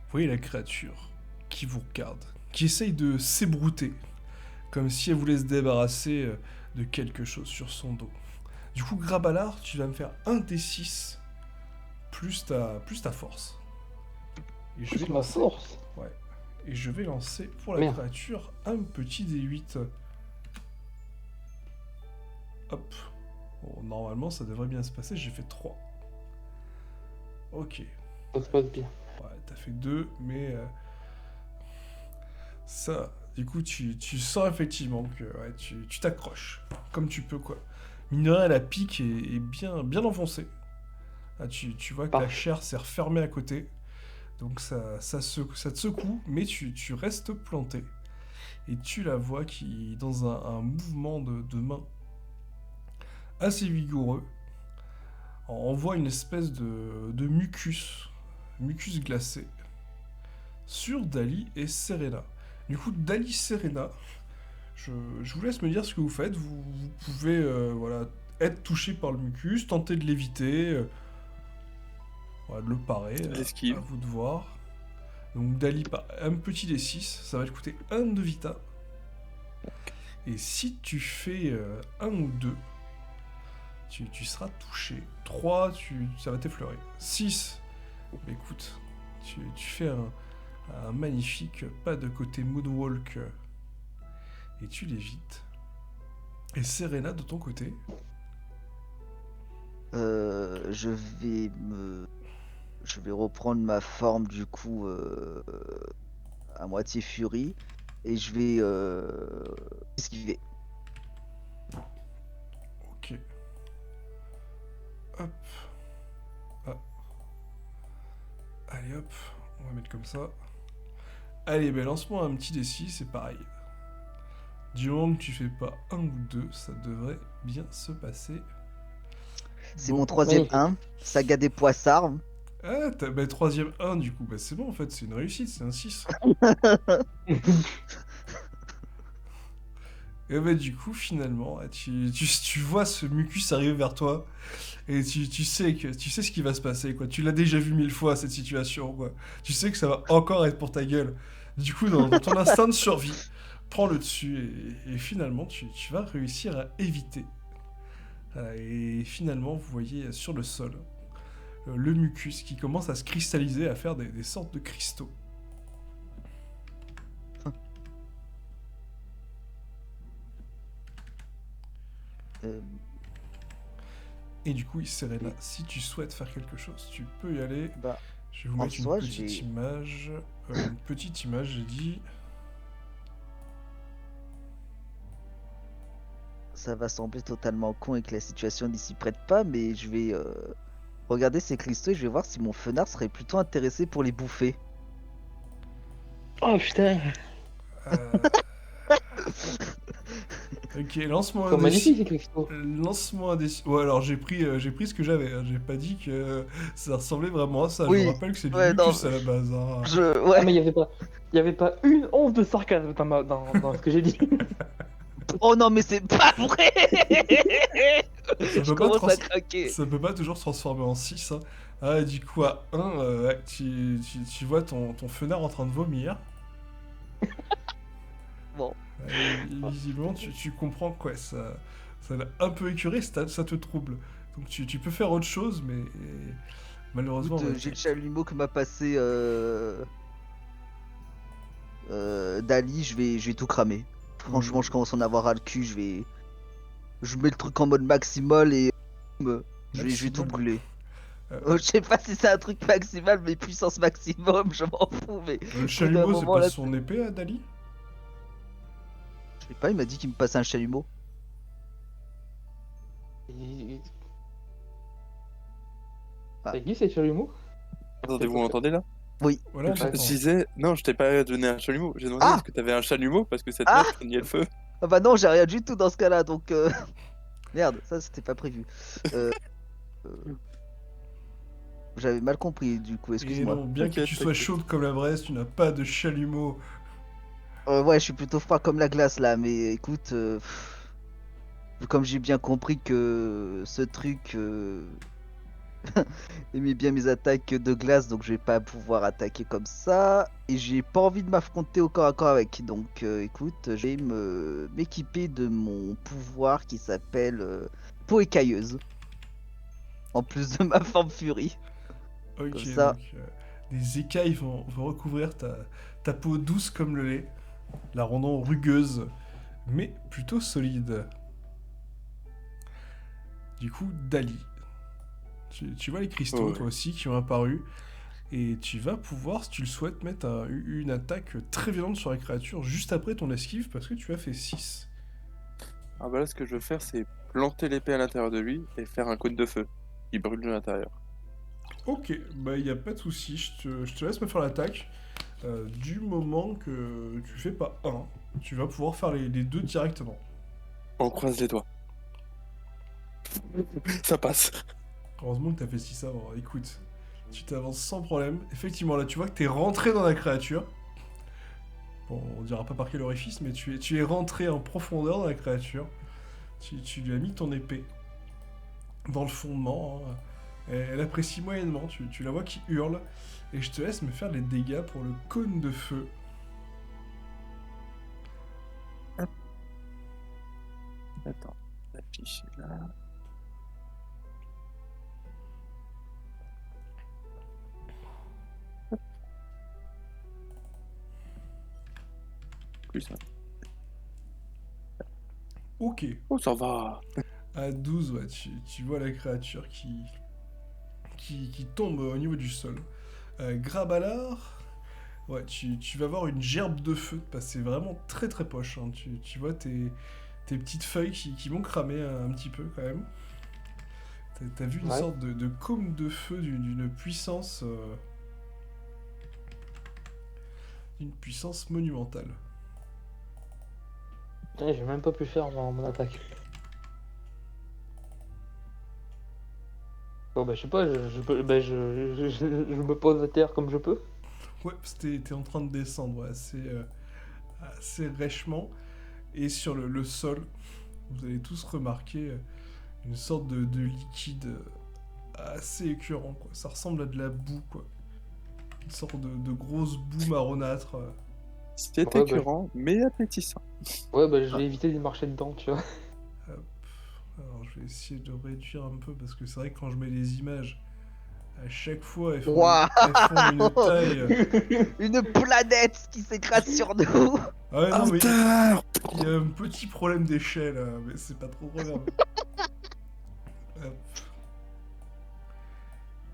Vous voyez la créature qui vous regarde, qui essaye de s'ébrouter, comme si elle voulait se débarrasser de quelque chose sur son dos. Du coup, Grabalar, tu vas me faire un D6 plus ta force. Et je vais Plus ma lancer. force. Ouais. Et je vais lancer pour la Merde. créature un petit D8. Hop. Bon, normalement, ça devrait bien se passer. J'ai fait 3. Ok. Ça se passe bien. Ouais, t'as fait 2, mais ça, du coup, tu sens effectivement que ouais, tu t'accroches comme tu peux, quoi. Mine de rien, la pique est bien enfoncée. Là, tu vois que la Parfait. chair s'est refermée à côté. Donc ça te secoue, mais tu restes planté. Et tu la vois qui, dans un mouvement de main assez vigoureux, envoie une espèce de mucus glacé, sur Dali et Serena. Du coup, Dali, Serena, je vous laisse me dire ce que vous faites. Vous pouvez voilà, être touché par le mucus, tenter de l'éviter, voilà, de le parer, à J'esquive. vous de voir. Donc Dali, un petit D6, ça va te coûter 1 de vita. Et si tu fais 1 ou 2, tu seras touché. 3, ça va t'effleurer. 6, écoute, tu fais un magnifique pas de côté moonwalk et tu l'évites. Et Serena, de ton côté, Je vais me... Je vais reprendre ma forme du coup à moitié furie et je vais esquiver. ok. Hop. Ah. Allez hop, on va mettre comme ça. Allez, ben lance-moi un petit D6, c'est pareil. Du moment que tu fais pas 1 ou 2, ça devrait bien se passer. C'est Bon. mon troisième Magnifique. 1, saga des poissards. Ah, bah, troisième 1 du coup, bah c'est bon en fait, c'est une réussite, c'est un 6. Et bah du coup, finalement, tu vois ce mucus arriver vers toi, et tu sais ce qui va se passer, quoi. Tu l'as déjà vu 1000 fois, cette situation, quoi. Tu sais que ça va encore être pour ta gueule. Du coup, dans ton instinct de survie, prends le dessus, et finalement, tu vas réussir à éviter. Et finalement, vous voyez sur le sol le mucus qui commence à se cristalliser, à faire des sortes de cristaux. Euh, Et du coup, Serena, si tu souhaites faire quelque chose, tu peux y aller. Bah, Je vais vous en mettre une soi, je petite vais... image. Une petite image, j'ai dit. Ça va sembler totalement con et que la situation n'y s'y prête pas, mais je vais regarder ces cristaux et je vais voir si mon fenard serait plutôt intéressé pour les bouffer. Oh putain. Euh, Ok, lance-moi Ils un sont magnifiques D6. ces cristaux. Lance-moi un D6. Ouais, alors j'ai pris ce que j'avais, hein. J'ai pas dit que ça ressemblait vraiment à ça. Je vous Oui, rappelle que c'est du ouais, non, mucus à la base, hein. Ah ouais. mais il y avait pas une once de sarcasme dans ce que j'ai dit. Oh non, mais c'est pas vrai! Ça Je peut pas commence trans... à craquer. Ça peut pas toujours se transformer en 6, hein. Ah, et du coup, à 1, ouais, tu vois ton fenard en train de vomir. Bon, Visiblement, tu comprends que ouais, ça l'a un peu écœuré, ça te trouble. Donc tu peux faire autre chose, mais malheureusement, écoute, ouais, j'ai le chalumeau que m'a passé Dali, je vais tout cramer. Franchement, je commence à en avoir ras le cul, je mets le truc en mode maximal et je vais tout maximum. brûler. Euh, Je sais pas si c'est un truc maximal, mais puissance maximum, je m'en fous, mais le au bout d'un chalumeau, c'est moment pas là, son épée à Dali? je sais pas, il m'a dit qu'il me passait un chalumeau. Et- Ah, Ça existe ces chalumeaux? Attendez, vous m'entendez là? oui. Voilà, on Ouais, Je t'entend. disais, non, je t'ai pas donné un chalumeau. J'ai demandé est-ce Ah! que t'avais un chalumeau parce que cette Ah! merde craignait le feu. Ah bah non, j'ai rien du tout dans ce cas-là, donc merde, ça c'était pas prévu. Euh, euh, J'avais mal compris du coup, Et excuse-moi. non, bien que T'inquiète, tu sois t'inquiète. chaude comme la braise, tu n'as pas de chalumeau. Ouais, je suis plutôt froid comme la glace là, mais écoute, comme j'ai bien compris que ce truc aimais bien mes attaques de glace, donc je vais pas pouvoir attaquer comme ça. Et j'ai pas envie de m'affronter au corps à corps avec. Donc écoute, je vais m'équiper de mon pouvoir qui s'appelle peau écailleuse. En plus de ma forme furie. Comme Ok, ça. donc des écailles vont recouvrir ta peau douce comme le lait, la rendant rugueuse, mais plutôt solide. Du coup, Dali. Tu vois les cristaux, Ouais. toi aussi, qui ont apparu. Et tu vas pouvoir, si tu le souhaites, mettre une attaque très violente sur la créature juste après ton esquive, parce que tu as fait 6. Ah bah là, ce que je veux faire, c'est planter l'épée à l'intérieur de lui et faire un cône de feu qui brûle de l'intérieur. Ok, bah il a pas de souci, je te laisse me faire l'attaque. Du moment que tu fais pas un, tu vas pouvoir faire les deux directement. On croise les doigts. Ça passe. Heureusement que t'as fait 6 avant. Écoute, tu t'avances sans problème. Effectivement, là, tu vois que t'es rentré dans la créature. Bon, on dira pas par quel orifice, mais tu es rentré en profondeur dans la créature. Tu lui as mis ton épée dans le fondement, hein. Elle apprécie moyennement. Tu la vois qui hurle. Et je te laisse me faire les dégâts pour le cône de feu. Attends, la fiche est là. Plus ça. Ok. Oh, ça va. À 12, ouais, tu vois la créature qui tombe au niveau du sol. Grabalar, ouais, tu vas voir une gerbe de feu te passer vraiment très très poche, hein. Tu vois tes petites feuilles qui vont cramer un petit peu quand même. T'as vu une Ouais. sorte de cône de feu d'une puissance monumentale. Ouais, j'ai même pas pu faire mon attaque. Bon, bah, je sais pas, je me pose à terre comme je peux. Ouais, parce que t'es en train de descendre, ouais, assez rêchement. Et sur le sol, vous allez tous remarquer une sorte de liquide assez écœurant, quoi. Ça ressemble à de la boue, quoi. Une sorte de grosse boue marronâtre. C'est Ouais, bah, écœurant, mais appétissant. je Ah, vais éviter de marcher dedans, tu vois. hop. Alors je vais essayer de réduire un peu parce que c'est vrai que quand je mets les images, à chaque fois Waouh. elles font une taille. Une planète qui s'écrase sur nous. Ah ouais, non, mais Hauteur. il y a un petit problème d'échelle, mais c'est pas trop grave. Hop,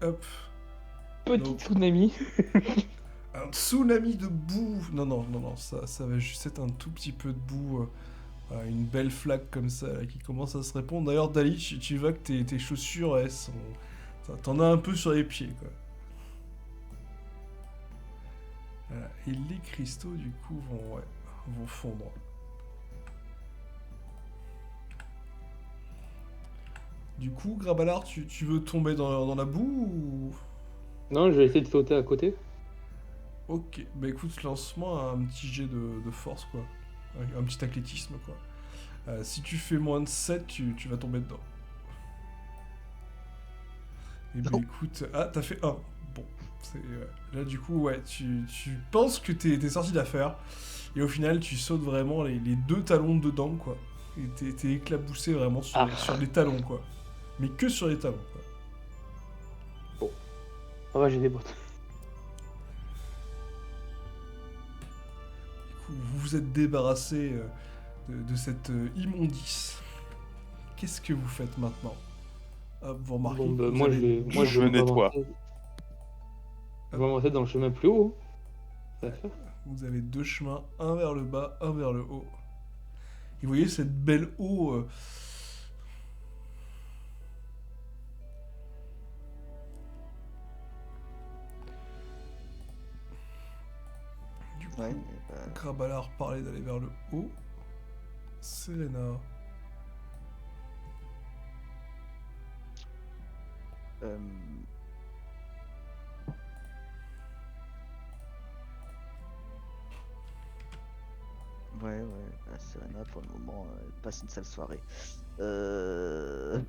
hop. Petit Donc, tsunami. un tsunami de boue. Non, non, non, non, ça va juste être un tout petit peu de boue. Voilà, une belle flaque comme ça là, qui commence à se répandre. D'ailleurs, Dali, tu vois que tes chaussures, elles sont. T'en as un peu sur les pieds, quoi. Voilà. Et les cristaux, du coup, vont fondre. Du coup, Grabalar, tu veux tomber dans la boue ou... Non, je vais essayer de sauter à côté. Ok, bah écoute, lance-moi un petit jet de force, quoi. Un petit athlétisme, quoi. Si tu fais moins de 7, tu vas tomber dedans. Et bah Non. écoute... Ah, t'as fait un. Bon, là du coup, ouais, tu penses que t'es sorti d'affaire, et au final, tu sautes vraiment les deux talons dedans, quoi. Et t'es éclaboussé vraiment Ah, sur les talons, quoi. Mais que sur les talons, quoi. bon. Ah ouais, j'ai des bottes. Du coup, vous vous êtes débarrassé de cette immondice. Qu'est-ce que vous faites maintenant? Hop, vous remarquez Bon, que bah, vous avez deux... Je nettoie. Je vais m'avancer dans le chemin plus haut, hein. Ça va faire. Vous avez deux chemins, un vers le bas, un vers le haut. Et vous voyez cette belle eau... Du coup, Ouais. Grabalar parlait d'aller vers le haut. Selena. Euh, ouais, Serena pour le moment elle passe une sale soirée. Euh...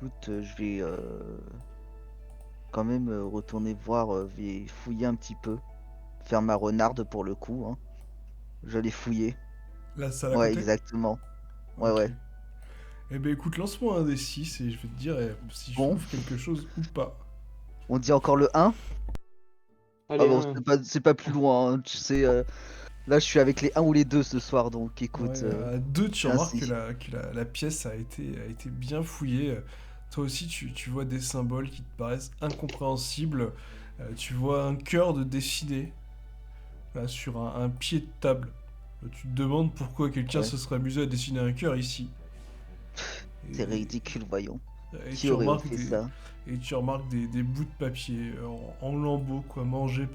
écoute, je vais quand même retourner voir, je vais fouiller un petit peu. Faire ma renarde pour le coup, hein. J'allais fouiller. La salle à Ouais, côté? exactement. Ouais, Ok. ouais. Eh ben écoute, lance-moi un des 6 et je vais te dire si je Bon, trouve quelque chose ou pas. on dit encore le 1. Ah Allez, bon, hein. c'est pas plus loin, hein. Tu sais, là, je suis avec les 1 ou les 2 ce soir, donc écoute, Ouais, à 2, tu c'est remarques que ainsi. la pièce a été bien fouillée. Toi aussi, tu vois des symboles qui te paraissent incompréhensibles. Tu vois un cœur de dessiné là, sur un pied de table. Tu te demandes pourquoi quelqu'un Ouais, se serait amusé à dessiner un cœur ici. c'est Et, ridicule, voyons. et Qui tu aurait remarques fait des, ça? et tu remarques des bouts de papier en lambeaux, quoi, mangés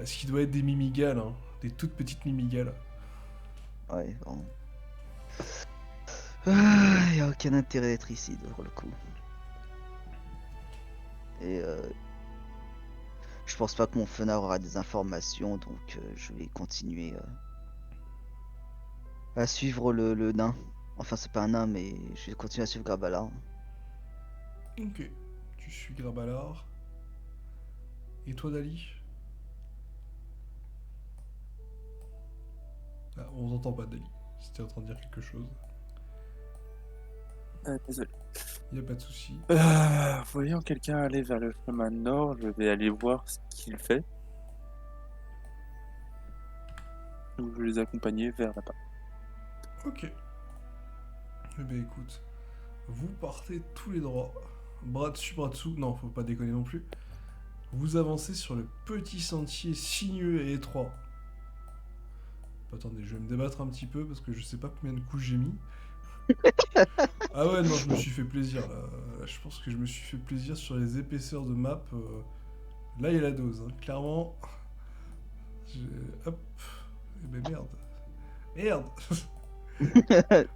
ce qui doit être des mimigales, hein, des toutes petites mimigales. Ouais, bon. Ah, y a aucun intérêt d'être ici, pour le coup. Et je pense pas que mon fenard aura des informations, donc je vais continuer à suivre le nain. Enfin, c'est pas un nain, mais je vais continuer à suivre Grabala. Ok, tu suis Grabalard. Et toi, Dali? Ah, on t'entend pas, Dali. Si t'es en train de dire quelque chose, Désolé. y a pas de souci. Voyant quelqu'un aller vers le chemin nord, je vais aller voir ce qu'il fait. Donc je vais les accompagner vers là-bas. Ok. Eh ben écoute, vous partez tous les droits. Bras dessus, bras dessous. Non, faut pas déconner non plus. Vous avancez sur le petit sentier sinueux et étroit. Attendez, je vais me débattre un petit peu parce que je sais pas combien de coups j'ai mis. Ah ouais, non, je me suis fait plaisir là. Je pense que je me suis fait plaisir sur les épaisseurs de map. Là, il y a la dose, hein. Clairement. Hop. Eh ben merde. Merde.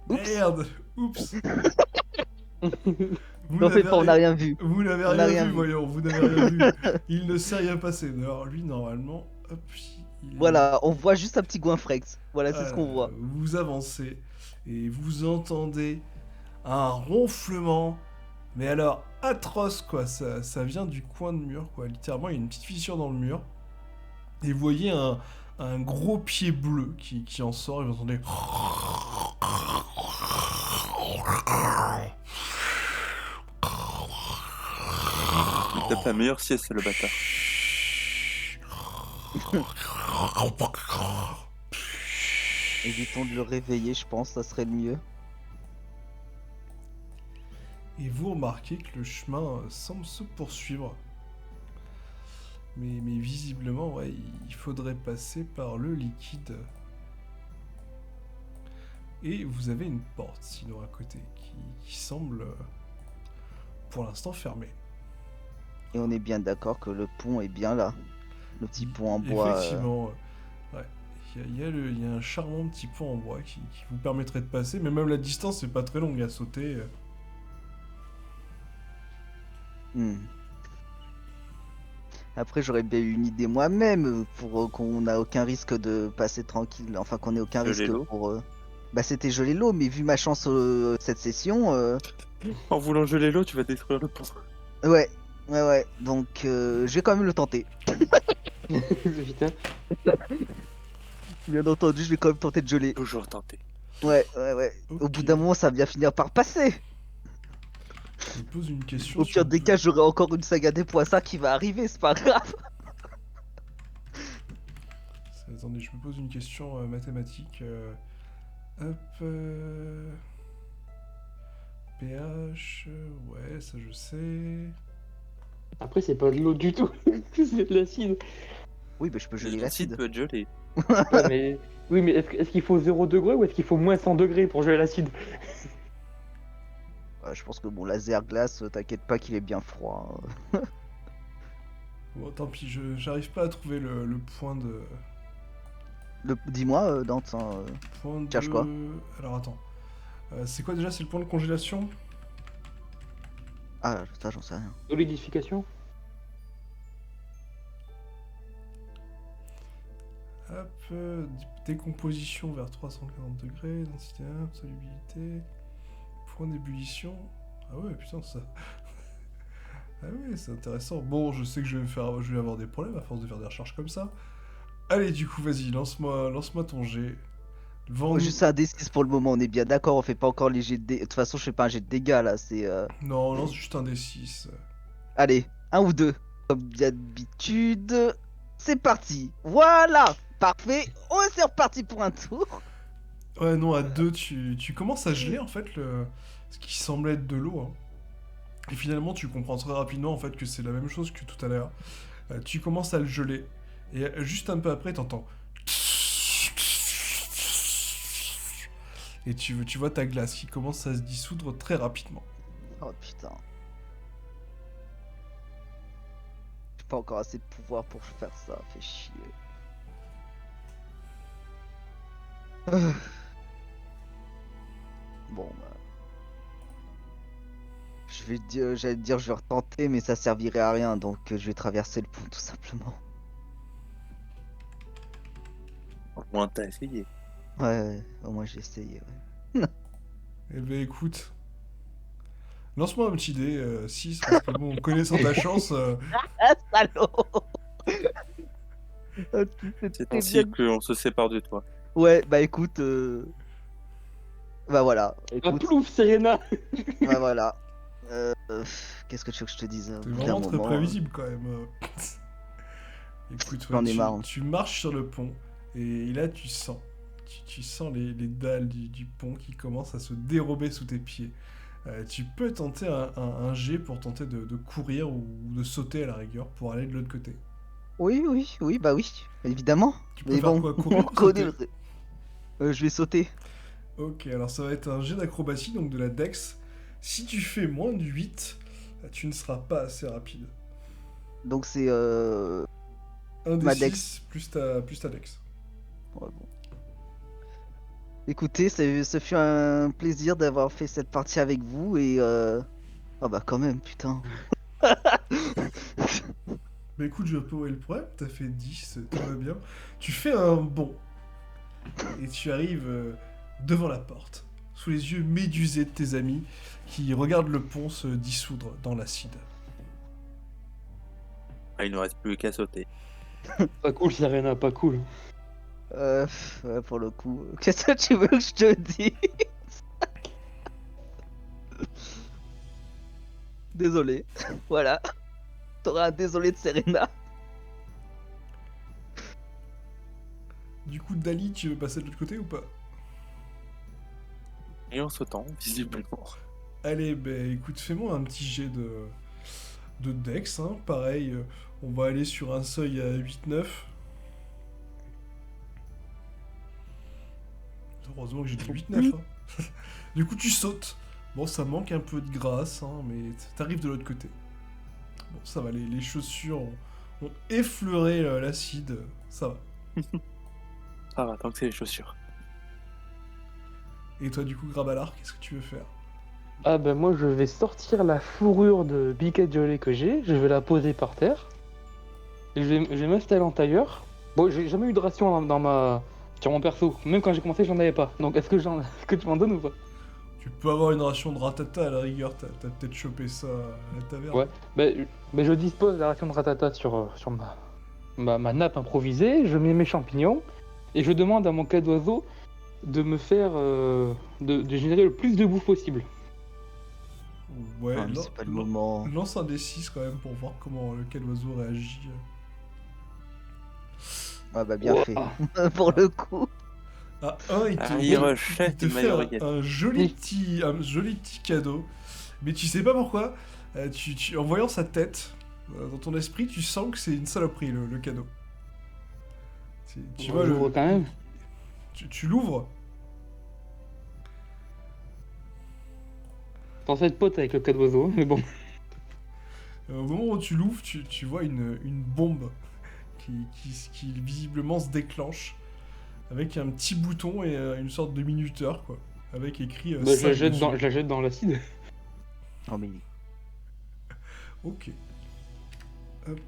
Oups, Merde. Oups. Vous n'en fais n'avez pas, on n'a ri- rien vu. Vous n'avez On n'a rien rien vu, vu. voyons. Vous n'avez rien vu. Il ne s'est rien passé. D'ailleurs, lui, normalement, hop, il est... Voilà, on voit juste un petit goinfrex. Voilà, c'est ce qu'on voit. Vous avancez et vous entendez un ronflement, mais alors atroce quoi, ça vient du coin de mur quoi, littéralement il y a une petite fissure dans le mur, et vous voyez un gros pied bleu qui en sort, et vous entendez... Il tape la meilleure sieste, le bâtard. Évitons de le réveiller, je pense, ça serait le mieux. Et vous remarquez que le chemin semble se poursuivre. Mais visiblement, ouais, il faudrait passer par le liquide. Et vous avez une porte, sinon à côté, qui semble, pour l'instant, fermée. Et on est bien d'accord que le pont est bien là. Le petit pont en bois. Effectivement, ouais. Il y a un charmant petit pont en bois qui vous permettrait de passer, mais même la distance n'est pas très longue à sauter. Hmm. Après, j'aurais bien eu une idée moi-même pour qu'on n'a aucun risque de passer tranquille. Enfin, qu'on ait aucun Geler risque l'eau. pour. Bah, c'était gelé l'eau, mais vu ma chance cette session, En voulant geler l'eau, tu vas détruire le pont. ouais, ouais. Donc, je vais quand même le tenter. Putain. Bien entendu, je vais quand même tenter de geler. Toujours tenter. Ouais. Au Ok. bout d'un moment, ça va bien finir par passer. Je me pose une question Au pire sur des deux. cas, j'aurai encore une saga des poissons qui va arriver, c'est pas grave. Attendez, je me pose une question mathématique. Hop. pH. Ouais, ça je sais. Après, c'est pas de l'eau du tout. C'est de l'acide. Oui, mais je peux geler L'acide l'acide. peut être gelé. Ouais, mais... Oui, mais est-ce qu'il faut 0 degré ou est-ce qu'il faut moins 100 degrés pour geler l'acide? Je pense que mon laser glace, t'inquiète pas qu'il est bien froid, hein. Bon, tant pis, j'arrive pas à trouver le point de. Dis-moi, Dante, hein, Point cherche quoi? de. Alors attends. C'est quoi déjà? C'est le point de congélation? Ah, ça, j'en sais rien. Solidification? Hop, décomposition vers 340 degrés, densité 1, solubilité, point d'ébullition, Ah ouais, putain, ça... Ah ouais, c'est intéressant. Bon, je sais que je vais avoir des problèmes à force de faire des recherches comme ça. Allez, du coup, vas-y, lance-moi ton jet. Oh, Vends-nous... juste un D6 pour le moment, on est bien d'accord, on fait pas encore les jets de dés. De toute façon, je fais pas un jet de dégâts là, c'est. Non, lance juste un D6. Allez, un ou deux, comme d'habitude. C'est parti. Voilà, parfait. On est reparti pour un tour. Ouais, non, à deux, tu commences à geler, en fait, ce qui semblait être de l'eau, hein. Et finalement, tu comprends très rapidement, en fait, que c'est la même chose que tout à l'heure. Tu commences à le geler. Et juste un peu après, t'entends... Et tu vois ta glace qui commence à se dissoudre très rapidement. Oh putain. J'ai pas encore assez de pouvoir pour faire ça, fait chier. Bon, bah. J'allais te dire, je vais retenter, mais ça servirait à rien, donc je vais traverser le pont tout simplement. Au moins, t'as essayé. Ouais, au moins j'ai essayé, ouais. Eh ben écoute, lance-moi un petit dé, 6, parce que bon, connaissant ta chance, Ah, salaud! Ah, tu sais C'est très ainsi bien. qu'on se sépare de toi. Ouais, bah écoute, bah voilà, Ah, écoute, plouf, Serena! bah voilà. Qu'est-ce que tu veux que je te dise au t'es bout d'un vraiment très moment, prévisible quand même. Écoute, ouais, j'en ai marre. tu marches sur le pont, et là tu sens, tu sens les dalles du pont qui commencent à se dérober sous tes pieds. Tu peux tenter un jet pour tenter de courir ou de sauter à la rigueur pour aller de l'autre côté. Oui, oui, oui, bah oui, évidemment. Tu Mais préfères bon, quoi, on courir ou connaît sauter? je vais sauter. Ok, alors ça va être un jet d'acrobatie, donc de la dex. Si tu fais moins de 8, tu ne seras pas assez rapide. Donc c'est Un des ma dex. 6 plus ta dex. Ouais, bon. Écoutez, ce fut un plaisir d'avoir fait cette partie avec vous et ah bah quand même, putain. Mais écoute, je vais pas où est le problème, t'as fait 10, tout va bien. Tu fais un bond, et tu arrives devant la porte, sous les yeux médusés de tes amis, qui regardent le pont se dissoudre dans l'acide. Ah, il ne reste plus qu'à sauter. Pas cool, Serena, pas cool. Ouais, pour le coup, qu'est-ce que tu veux que je te dise? Désolé. Voilà. T'auras un désolé de Serena. Du coup, Dali, tu veux passer de l'autre côté ou pas? Et en sautant, visiblement. Allez, ben écoute, fais-moi un petit jet de Dex, hein. Pareil, on va aller sur un seuil à 8-9. Heureusement que j'ai dit 8-9, hein. Du coup, tu sautes. Bon, ça manque un peu de grâce, hein, mais t'arrives de l'autre côté. Bon, ça va, les chaussures ont effleuré l'acide, ça va. Ça va, tant que c'est les chaussures. Et toi, du coup, Grabalar, qu'est-ce que tu veux faire? Ah ben moi je vais sortir la fourrure de biquette gelée que j'ai, je vais la poser par terre, et je vais m'installer en tailleur. Bon, j'ai jamais eu de ration sur mon perso, même quand j'ai commencé j'en avais pas, donc est-ce que tu m'en donnes ou pas? Tu peux avoir une ration de ratata à la rigueur, t'as peut-être chopé ça à la taverne. Ouais, ben je dispose la ration de ratata sur ma nappe improvisée, je mets mes champignons, et je demande à mon cas d'oiseau de me faire, de générer le plus de bouffe possible. Ouais, Ah, mais c'est pas le moment. lance un D6 quand même pour voir comment lequel oiseau réagit. Ah bah bien Ouah. fait. Pour le coup. Ah, un, il te, Ah, il rejette te une fait maillot un joli petit cadeau, mais tu sais pas pourquoi. En voyant sa tête, dans ton esprit, tu sens que c'est une saloperie le cadeau. Tu vois J'ouvre quand même. Tu l'ouvres. Censé être pote avec le cas d'oiseau, mais bon. Au moment où tu l'ouvres, tu vois une bombe qui visiblement se déclenche avec un petit bouton et une sorte de minuteur, quoi. Avec écrit Bah, je 5 dessus. je la jette dans l'acide. Non mais Ok. Hop.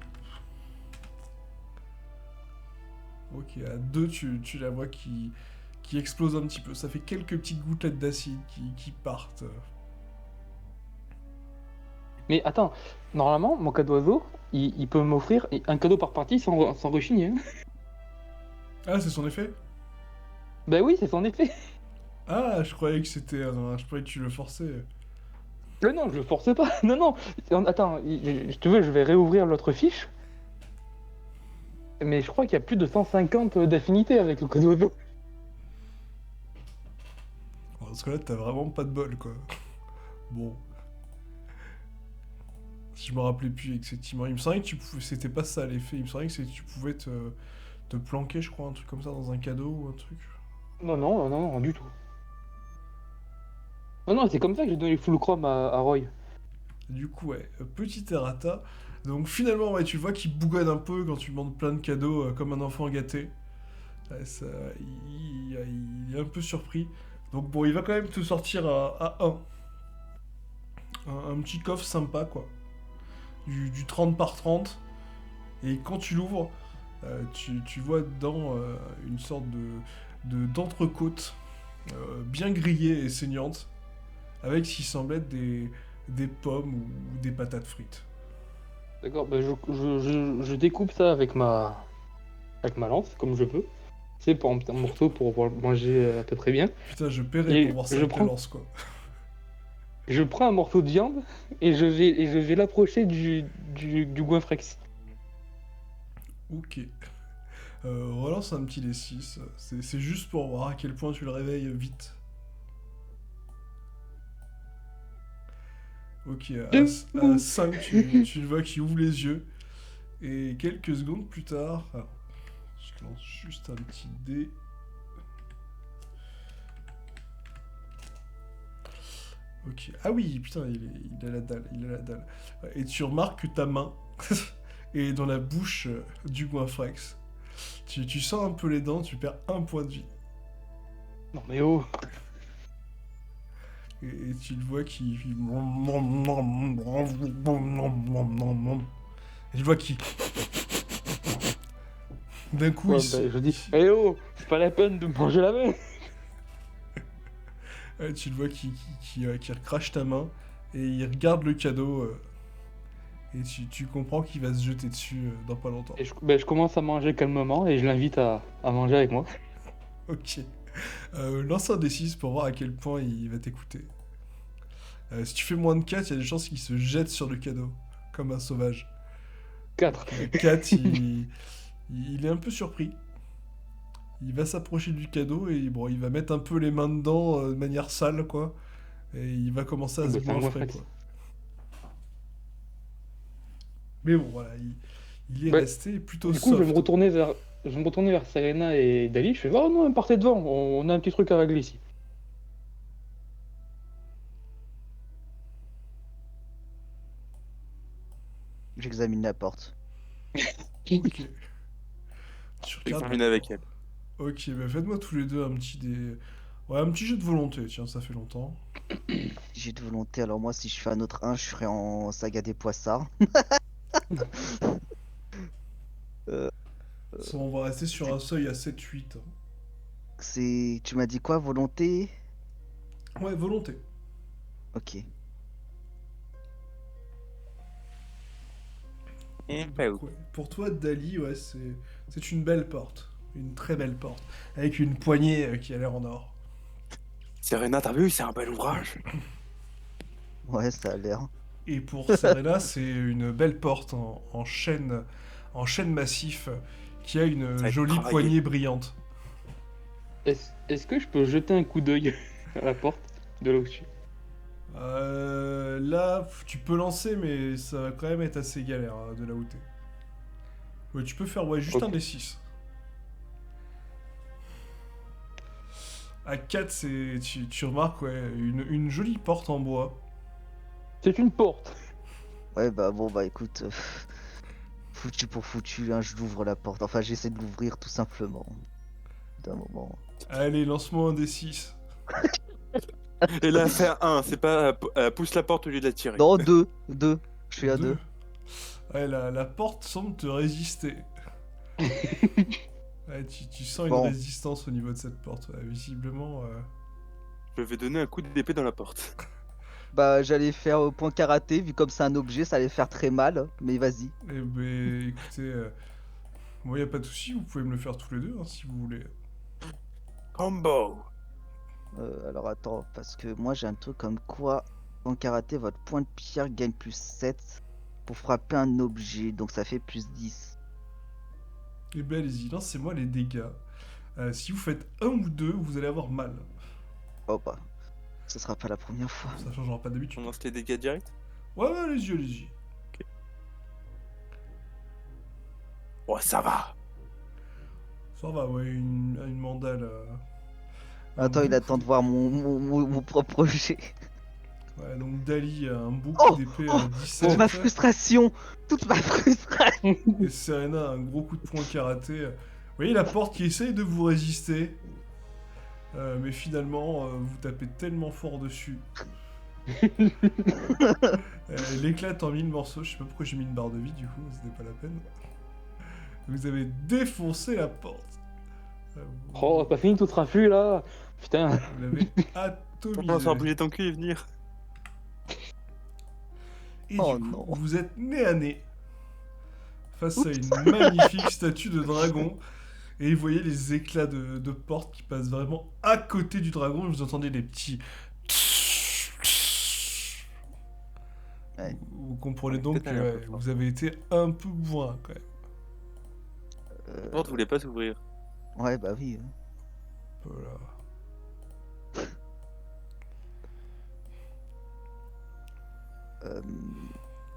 Ok, à 2, tu la vois qui explose un petit peu. Ça fait quelques petites gouttelettes d'acide qui partent. Mais attends, normalement, mon cadeau oiseau, il peut m'offrir un cadeau par partie sans rechigner. Hein. Ah, c'est son effet? Bah oui, c'est son effet. Ah, je croyais que c'était un... Je croyais que tu le forçais. Mais non, je le force pas. Non, non. Attends, je te veux, je vais réouvrir l'autre fiche. Mais je crois qu'il y a plus de 150 d'affinités avec le cadeau oiseau. Bon, parce que là, t'as vraiment pas de bol, quoi. Bon. Si je me rappelais plus effectivement. Il me semblait que c'était pas ça l'effet. Il me semblait que tu pouvais te planquer, je crois, un truc comme ça dans un cadeau ou un truc. Non, non, non, non, du tout. Non, non, c'est comme ça que j'ai donné full chrome à Roy. Du coup, ouais, petit errata. Donc finalement, ouais, tu vois qu'il bougonne un peu quand tu demandes plein de cadeaux comme un enfant gâté. Ouais, il est un peu surpris. Donc bon, il va quand même te sortir à 1. Un petit coffre sympa, quoi. Du 30 par 30. Et quand tu l'ouvres, tu vois dedans une sorte d'entrecôte bien grillée et saignante, avec ce qui semble être des pommes ou des patates frites. D'accord, bah je découpe ça avec ma lance, comme je peux. C'est pour un morceau pour pouvoir manger à peu près bien. Putain, je paierais Et pour voir ça je avec la prends- lance, quoi. Je prends un morceau de viande et je vais l'approcher du goinfrex. Ok. Relance un petit D6. C'est juste pour voir à quel point tu le réveilles vite. Ok, à 5, tu le vois qui ouvre les yeux. Et quelques secondes plus tard... Ah, je lance juste un petit dé. Ok. Ah oui, putain, il a la dalle, il a la dalle. Et tu remarques que ta main est dans la bouche du goinfrex. Tu sens un peu les dents, tu perds un point de vie. Non mais oh. Et tu le vois qui... Et tu le vois qui... D'un coup, Ouais, il bah, je dis, eh oh, c'est pas la peine de me manger la main. Ouais, tu le vois qui recrache ta main et il regarde le cadeau et tu comprends qu'il va se jeter dessus dans pas longtemps. Et je commence à manger calmement et je l'invite à manger avec moi. Ok. Lance un D6 pour voir à quel point il va t'écouter. Si tu fais moins de 4, il y a des chances qu'il se jette sur le cadeau, comme un sauvage. 4. 4, il est un peu surpris. Il va s'approcher du cadeau et bon, il va mettre un peu les mains dedans de manière sale, quoi. Et il va commencer à se C'est un goinfrer, goinfrex. quoi. Mais bon, voilà, il est Ouais. resté plutôt Du coup, je vais soft. me retourner vers Serena et Dali. Je fais, oh non, partez devant, on a un petit truc à régler ici. J'examine la porte. Ok. Tu regardes. Examine avec elle. Ok, bah faites-moi tous les deux un petit Ouais, un petit jeu de volonté, tiens, ça fait longtemps. J'ai de volonté, alors moi si je fais un autre 1, je serai en saga des poissards. Euh, Ça, on va rester sur un seuil à 7-8. c'est. Tu m'as dit quoi, volonté? Ouais, volonté. Ok. Et Donc, bah, ouais, pour toi, Dali, ouais, c'est une belle porte. Une très belle porte. Avec une poignée qui a l'air en or. Serena, t'as vu, c'est un bel ouvrage. Ouais, ça a l'air. Et pour Serena, c'est une belle porte en chêne massif qui a Ça une va être jolie travaillé. poignée brillante. Est-ce que je peux jeter un coup d'œil à la porte de là où je suis? Là, tu peux lancer, mais ça va quand même être assez galère de là où t'es. Ouais, tu peux faire juste Ok. un D6. À 4, tu remarques une jolie porte en bois. C'est une porte. Ouais, bah bon, bah écoute. Foutu pour foutu, hein, je l'ouvre la porte. Enfin, j'essaie de l'ouvrir tout simplement. D'un moment. Allez, lance-moi un D6. Et là, fait un, c'est pas pousse la porte au lieu de la tirer. Non, 2. 2. Je suis à 2. Ouais, la porte semble te résister. Ouais, tu sens Bon. une résistance au niveau de cette porte. Ouais, visiblement, Je vais donner un coup d'épée dans la porte. Bah, j'allais faire point karaté, vu comme c'est un objet, ça allait faire très mal, mais vas-y. Eh ben, écoutez, moi, y a pas de souci, vous pouvez me le faire tous les deux, hein, si vous voulez. Combo. Alors attends, parce que moi j'ai un truc comme quoi, en karaté, votre point de pierre gagne plus 7 pour frapper un objet, donc ça fait plus 10. Eh ben, allez-y, lancez-moi les dégâts. Si vous faites un ou deux, vous allez avoir mal. Oh bah, ce sera pas la première fois. Ça changera pas d'habitude. On lance les dégâts directs. Ouais, allez-y, allez-y. Oh, ça va. Ça va, ouais, une mandale. Attends, il bouc. attend de voir mon propre jet. Ouais, donc Dali a un bouc Oh, d'épée oh, à Toute 17. ma frustration! Toute ma frustration! Et Serena a un gros coup de poing karaté. Vous voyez la porte qui essaye de vous résister. Mais finalement, vous tapez tellement fort dessus. Elle éclate en 1000 morceaux. Je sais pas pourquoi j'ai mis une barre de vie du coup, c'était pas la peine. Vous avez défoncé la porte. Vous, Oh, pas fini tout ce raffut là. Putain. vous l'avez On va faire atomisé. bouger ton cul et venir. Et Oh du coup, non. vous êtes nez à nez face à Oups. une magnifique statue de dragon. Et vous voyez les éclats de porte qui passent vraiment à côté du dragon. Vous entendez les petits... Ouais. Vous comprenez donc Peut-être aller un que peu fort. vous avez été un peu bourrin quand même. La porte voulait pas s'ouvrir. Ouais, bah oui. Voilà. Euh,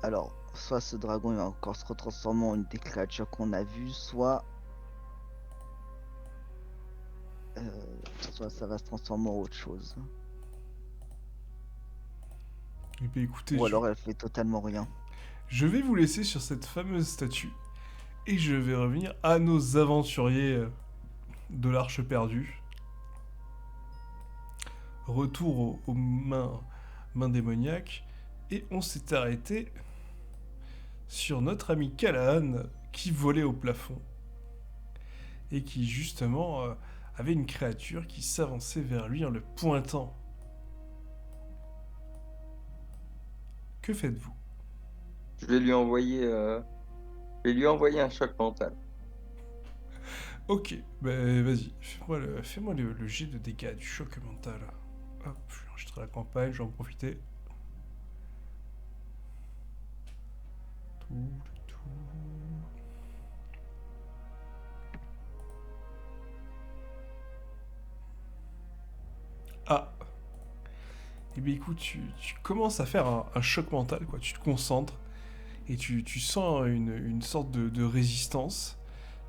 Alors, soit ce dragon il va encore se retransformer en une des créatures qu'on a vues, soit ça va se transformer en autre chose. Et bien écoutez, Ou alors elle fait totalement rien. je vais vous laisser sur cette fameuse statue. Et je vais revenir à nos aventuriers de l'Arche perdue. Retour aux mains démoniaques. Et on s'est arrêté sur notre ami Callahan qui volait au plafond. Et qui justement avait une créature qui s'avançait vers lui en le pointant. Que faites-vous? Je vais lui envoyer, un choc mental. Ok, ben vas-y, fais-moi le jet de dégâts du choc mental. Hop, je vais enregistrer la campagne, je vais en profiter. Tout. Ah. Eh bien écoute, tu commences à faire un choc mental, quoi. Tu te concentres et tu sens une sorte de résistance.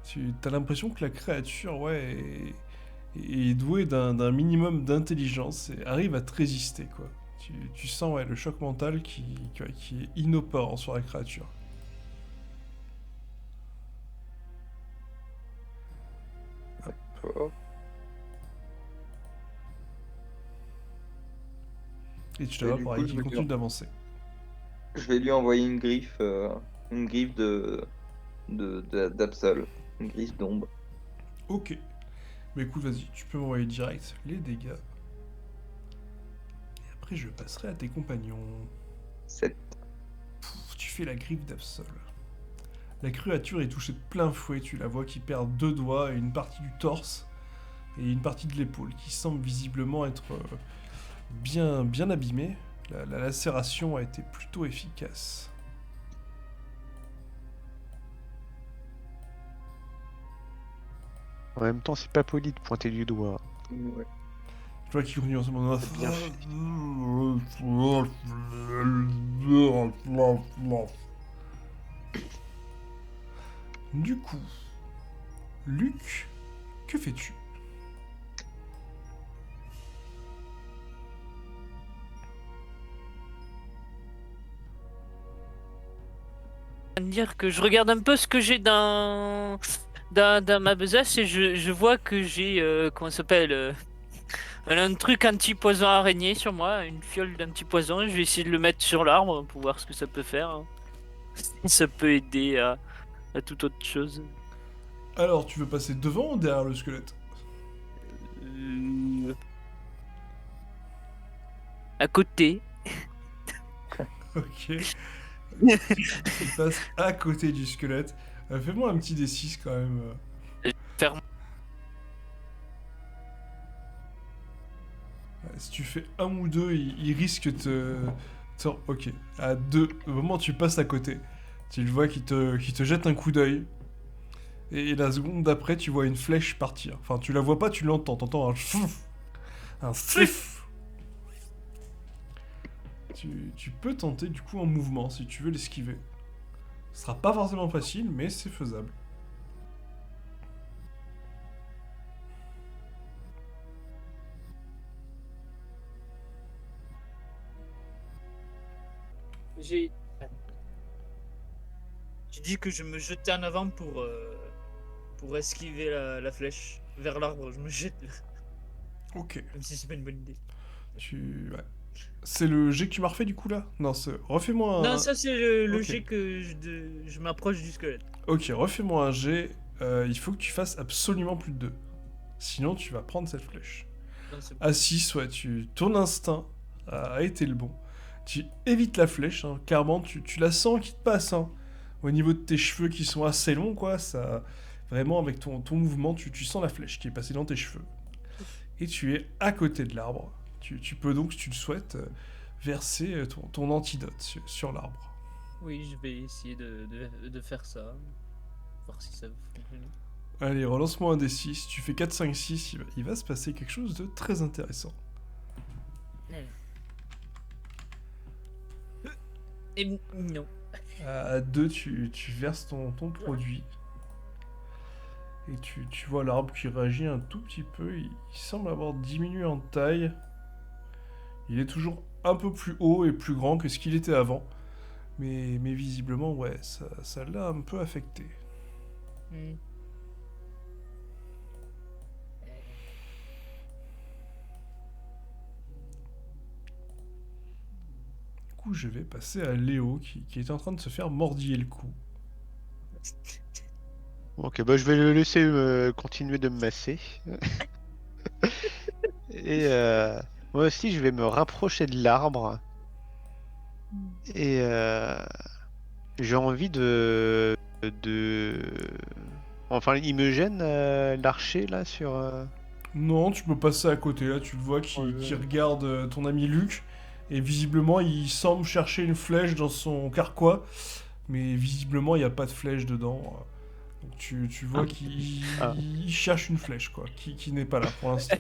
Tu as l'impression que la créature, ouais, est douée d'un minimum d'intelligence et arrive à te résister, quoi. Tu sens, ouais, le choc mental qui est inopérant sur la créature. Oh. Et tu Et la du vois, coup, pareil, je qui vais continue dire- d'avancer. Je vais lui envoyer une griffe d'Absol, une griffe d'ombre. Ok. Mais écoute, vas-y, tu peux m'envoyer direct les dégâts. Et après, je passerai à tes compagnons. 7. Pouf, tu fais la griffe d'Absol. La créature est touchée de plein fouet, tu la vois qui perd 2 doigts et une partie du torse et une partie de l'épaule qui semble visiblement être bien abîmée. La lacération a été plutôt efficace. En même temps, c'est pas poli de pointer du doigt. Ouais. Tu vois qu'il continue en ce moment. Bien Du coup, Luc, que fais-tu? Dire que je regarde un peu ce que j'ai dans ma besace et je vois que j'ai comment ça s'appelle un truc anti-poison araignée sur moi, une fiole d'anti-poison. Je vais essayer de le mettre sur l'arbre pour voir ce que ça peut faire, hein. Si ça peut aider à toute autre chose. Alors, tu veux passer devant ou derrière le squelette? À côté. Ok. Il passe à côté du squelette. Fais-moi un petit D6 quand même. Faire Si tu fais un ou deux, il risque Ok. À deux, au moment où tu passes à côté, tu le vois qui te jette un coup d'œil. Et la seconde d'après, tu vois une flèche partir. Enfin, tu la vois pas, tu l'entends. T'entends un fouf, un flif. Tu peux tenter du coup un mouvement si tu veux l'esquiver. Ce sera pas forcément facile, mais c'est faisable. J'ai dit que je me jetais en avant pour esquiver la flèche vers l'arbre. Je me jette, Ok. même si c'est pas une bonne idée. Ouais. C'est le jet que tu m'as refait du coup là? Non, refais-moi un... Non, ça c'est le Ok. jet que je m'approche du squelette. Ok, refais-moi un jet. Il faut que tu fasses absolument plus de 2. Sinon, tu vas prendre cette flèche. Non, c'est bon. À 6, ouais, ton instinct a été le bon. Tu évites la flèche, hein, clairement, tu la sens qui te passe. Hein. Au niveau de tes cheveux qui sont assez longs, quoi, ça... Vraiment, avec ton mouvement, tu sens la flèche qui est passée dans tes cheveux. Et tu es à côté de l'arbre. Tu peux donc, si tu le souhaites, verser ton antidote sur l'arbre. Oui, je vais essayer de faire ça. Voir si ça fonctionne. Allez, relance-moi un D6. Tu fais 4, 5, 6, il va se passer quelque chose de très intéressant. Et non. À 2, tu verses ton produit. Et tu vois l'arbre qui réagit un tout petit peu. Il semble avoir diminué en taille. Il est toujours un peu plus haut et plus grand que ce qu'il était avant. Mais visiblement, ouais, ça l'a un peu affecté. Hmm. Du coup, je vais passer à Léo qui est en train de se faire mordiller le cou. Ok, bah je vais le laisser continuer de me masser. Et moi aussi, je vais me rapprocher de l'arbre. Et j'ai envie de... Enfin, il me gêne l'archer là sur... Non, tu peux passer à côté, là, tu le vois qui regarde ton ami Luc. Et visiblement, il semble chercher une flèche dans son carquois. Mais visiblement, il n'y a pas de flèche dedans. Donc tu vois qu'il il cherche une flèche, quoi, qui n'est pas là pour l'instant.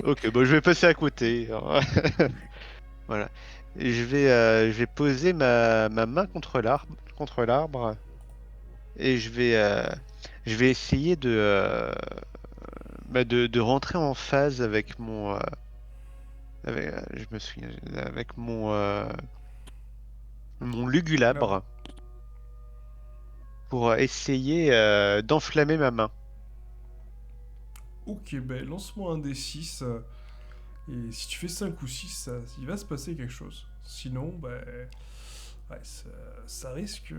Ok, bah je vais passer à côté. Voilà. Et je vais poser ma main contre l'arbre, et je vais essayer de rentrer en phase avec je me souviens, avec mon lugulabre pour essayer d'enflammer ma main. Ok, ben lance-moi un D6. Et si tu fais 5 ou 6, il va se passer quelque chose. Sinon, ben. Ouais, ça risque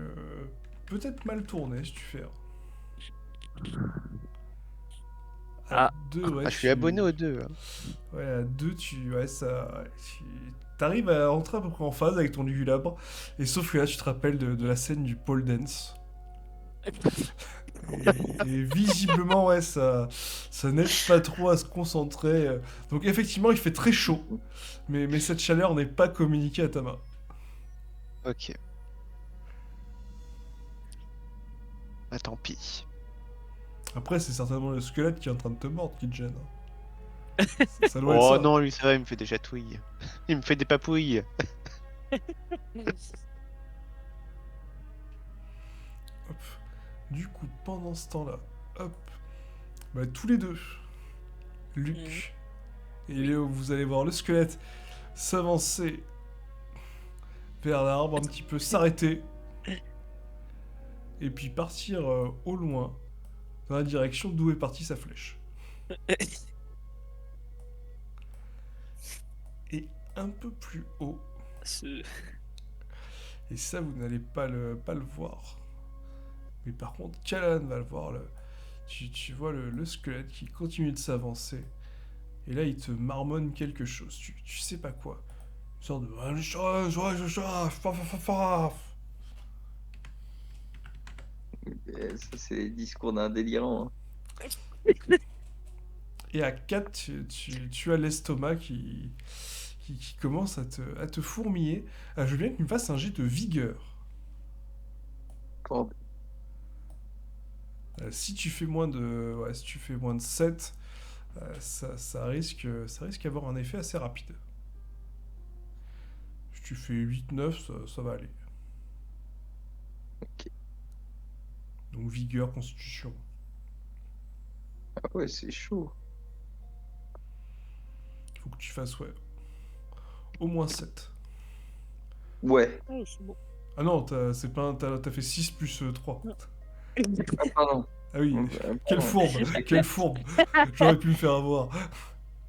peut-être mal tourner si tu fais. À Ah. 2, ouais. Ah, je suis abonné aux deux. Hein. Ouais, à 2, ouais, t'arrives à entrer à peu près en phase avec ton lugulabre. Et sauf que là, tu te rappelles de la scène du pole dance. Et visiblement, ouais, ça n'aide pas trop à se concentrer. Donc effectivement, il fait très chaud, mais cette chaleur n'est pas communiquée à ta main. Ok. Ah, tant pis. Après, c'est certainement le squelette qui est en train de te mordre qui te gêne. Ça doit être Oh ça. non, lui, ça va, il me fait des chatouilles. Il me fait des papouilles. Hop. Du coup, pendant ce temps-là, hop, bah, tous les deux, Luc et Léo, vous allez voir le squelette s'avancer vers l'arbre, un petit peu s'arrêter, et puis partir au loin, dans la direction d'où est partie sa flèche. Et un peu plus haut, et ça vous n'allez pas le voir. Mais par contre, Callan va le voir. Tu vois le squelette qui continue de s'avancer. Et là, il te marmonne quelque chose. Tu sais pas quoi. Sort de. Ça, c'est les discours d'un délirant. Et à 4, tu as l'estomac qui commence à te fourmiller. Je veux bien que tu me fasses un jet de vigueur. Hein. Si tu fais moins de, ouais, si tu fais moins de 7, ça risque d'avoir un effet assez rapide. Si tu fais 8-9, ça va aller. Ok. Donc vigueur, constitution. Ah ouais, c'est chaud. Il faut que tu fasses, ouais, au moins 7. Ouais. Oh, c'est bon. Ah non, t'as fait 6 plus 3. Ah, pardon. Ah oui, Pardon. quelle fourbe, quelle fourbe. J'aurais pu me faire avoir.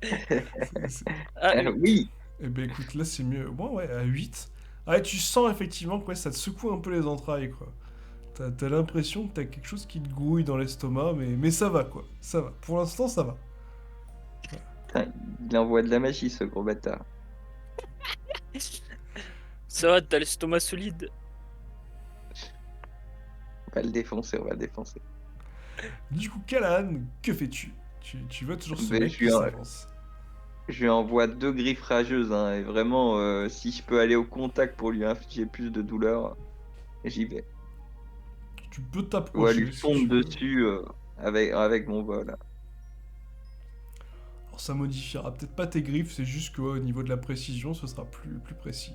C'est- Ah, Oui. Eh ben écoute, là c'est mieux. Moi, ouais, à 8. Ouais, tu sens effectivement que ouais, ça te secoue un peu les entrailles, quoi. T'as l'impression que t'as quelque chose qui te grouille dans l'estomac, mais ça va, quoi. Ça va. Pour l'instant, ça va. Putain, il envoie de la magie, ce gros bâtard. ça va, t'as l'estomac solide. On va le défoncer, on va le défoncer. Du coup, Callahan, que fais-tu? Tu vois toujours ce Ben, mec je qui lui en- s'avance. Je lui envoie 2 griffes rageuses, hein, et vraiment, si je peux aller au contact pour lui infliger plus de douleur, j'y vais. Tu peux Je vais t'approcher lui si fondre tu veux. dessus avec mon vol. Alors ça modifiera peut-être pas tes griffes, c'est juste qu'au niveau de la précision, ce sera plus précis.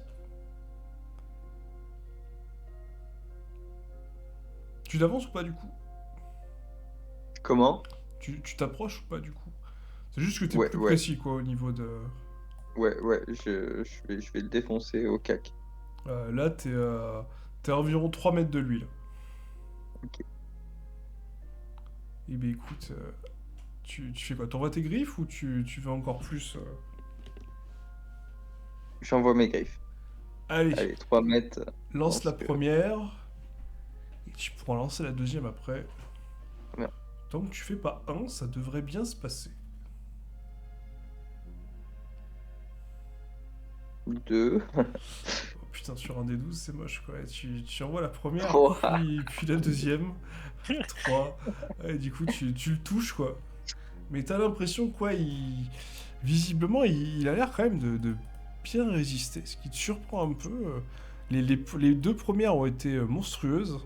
Tu t'avances ou pas du coup? Comment? Tu t'approches ou pas du coup? C'est juste que t'es Ouais, plus ouais. précis quoi au niveau de... Ouais, je vais le défoncer au cac. Là t'es à environ 3 mètres de lui là. Ok. Eh ben écoute, tu fais quoi? T'envoies tes griffes ou tu veux encore plus J'envoie mes griffes. Allez, Allez, 3 mètres. lance la pense que- première. Et tu pourras lancer la deuxième après. Bien. Tant que tu fais pas un, ça devrait bien se passer. 2. Oh, putain, sur un des 12, c'est moche quoi. Tu envoies la première, 3. puis la deuxième. 3. Et du coup, tu le touches quoi. Mais t'as l'impression quoi, visiblement, il a l'air quand même de bien résister. Ce qui te surprend un peu. Les deux premières ont été monstrueuses.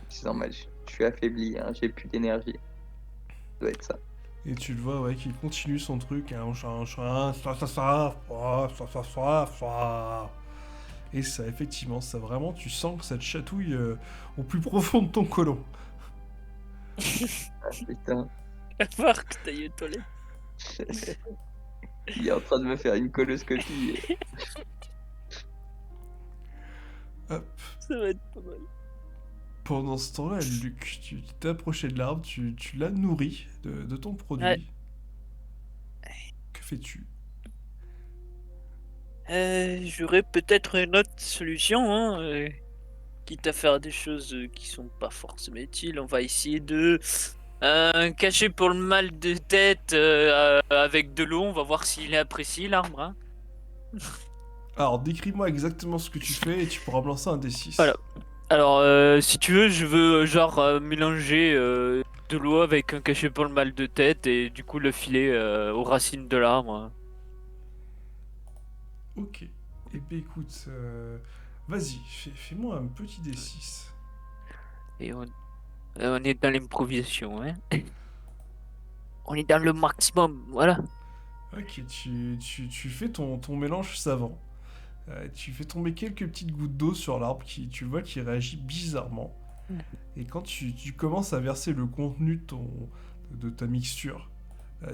C'est normal, je suis affaibli, hein, j'ai plus d'énergie. Ça doit être ça. Et tu le vois, ouais, qu'il continue son truc. Hein, et ça, effectivement, ça vraiment, tu sens que ça te chatouille au plus profond de ton côlon. Ah, putain, Va voir que t'ailles aux toilettes. il est en train de me faire une coloscopie. Hop. Ça va être pas mal. Pendant ce temps-là, Luc, tu t'es approché de l'arbre, tu l'as nourri de ton produit. Ouais. Que fais-tu? J'aurais peut-être une autre solution, hein, quitte à faire des choses qui sont pas forcément utiles. On va essayer de cacher pour le mal de tête avec de l'eau. On va voir s'il est apprécié l'arbre. Hein. Alors, décris-moi exactement ce que tu fais et tu pourras me lancer un D6. Voilà. Alors, si tu veux, je veux genre mélanger de l'eau avec un cachet pour le mal de tête et du coup le filer aux racines de l'arbre. Ok. Eh bien, écoute, vas-y, fais-moi un petit D6. Et on est dans l'improvisation, hein. On est dans le maximum, voilà. Ok, tu fais ton mélange savant. Tu fais tomber quelques petites gouttes d'eau sur l'arbre tu vois qui réagit bizarrement. Et quand tu commences à verser le contenu de ta mixture,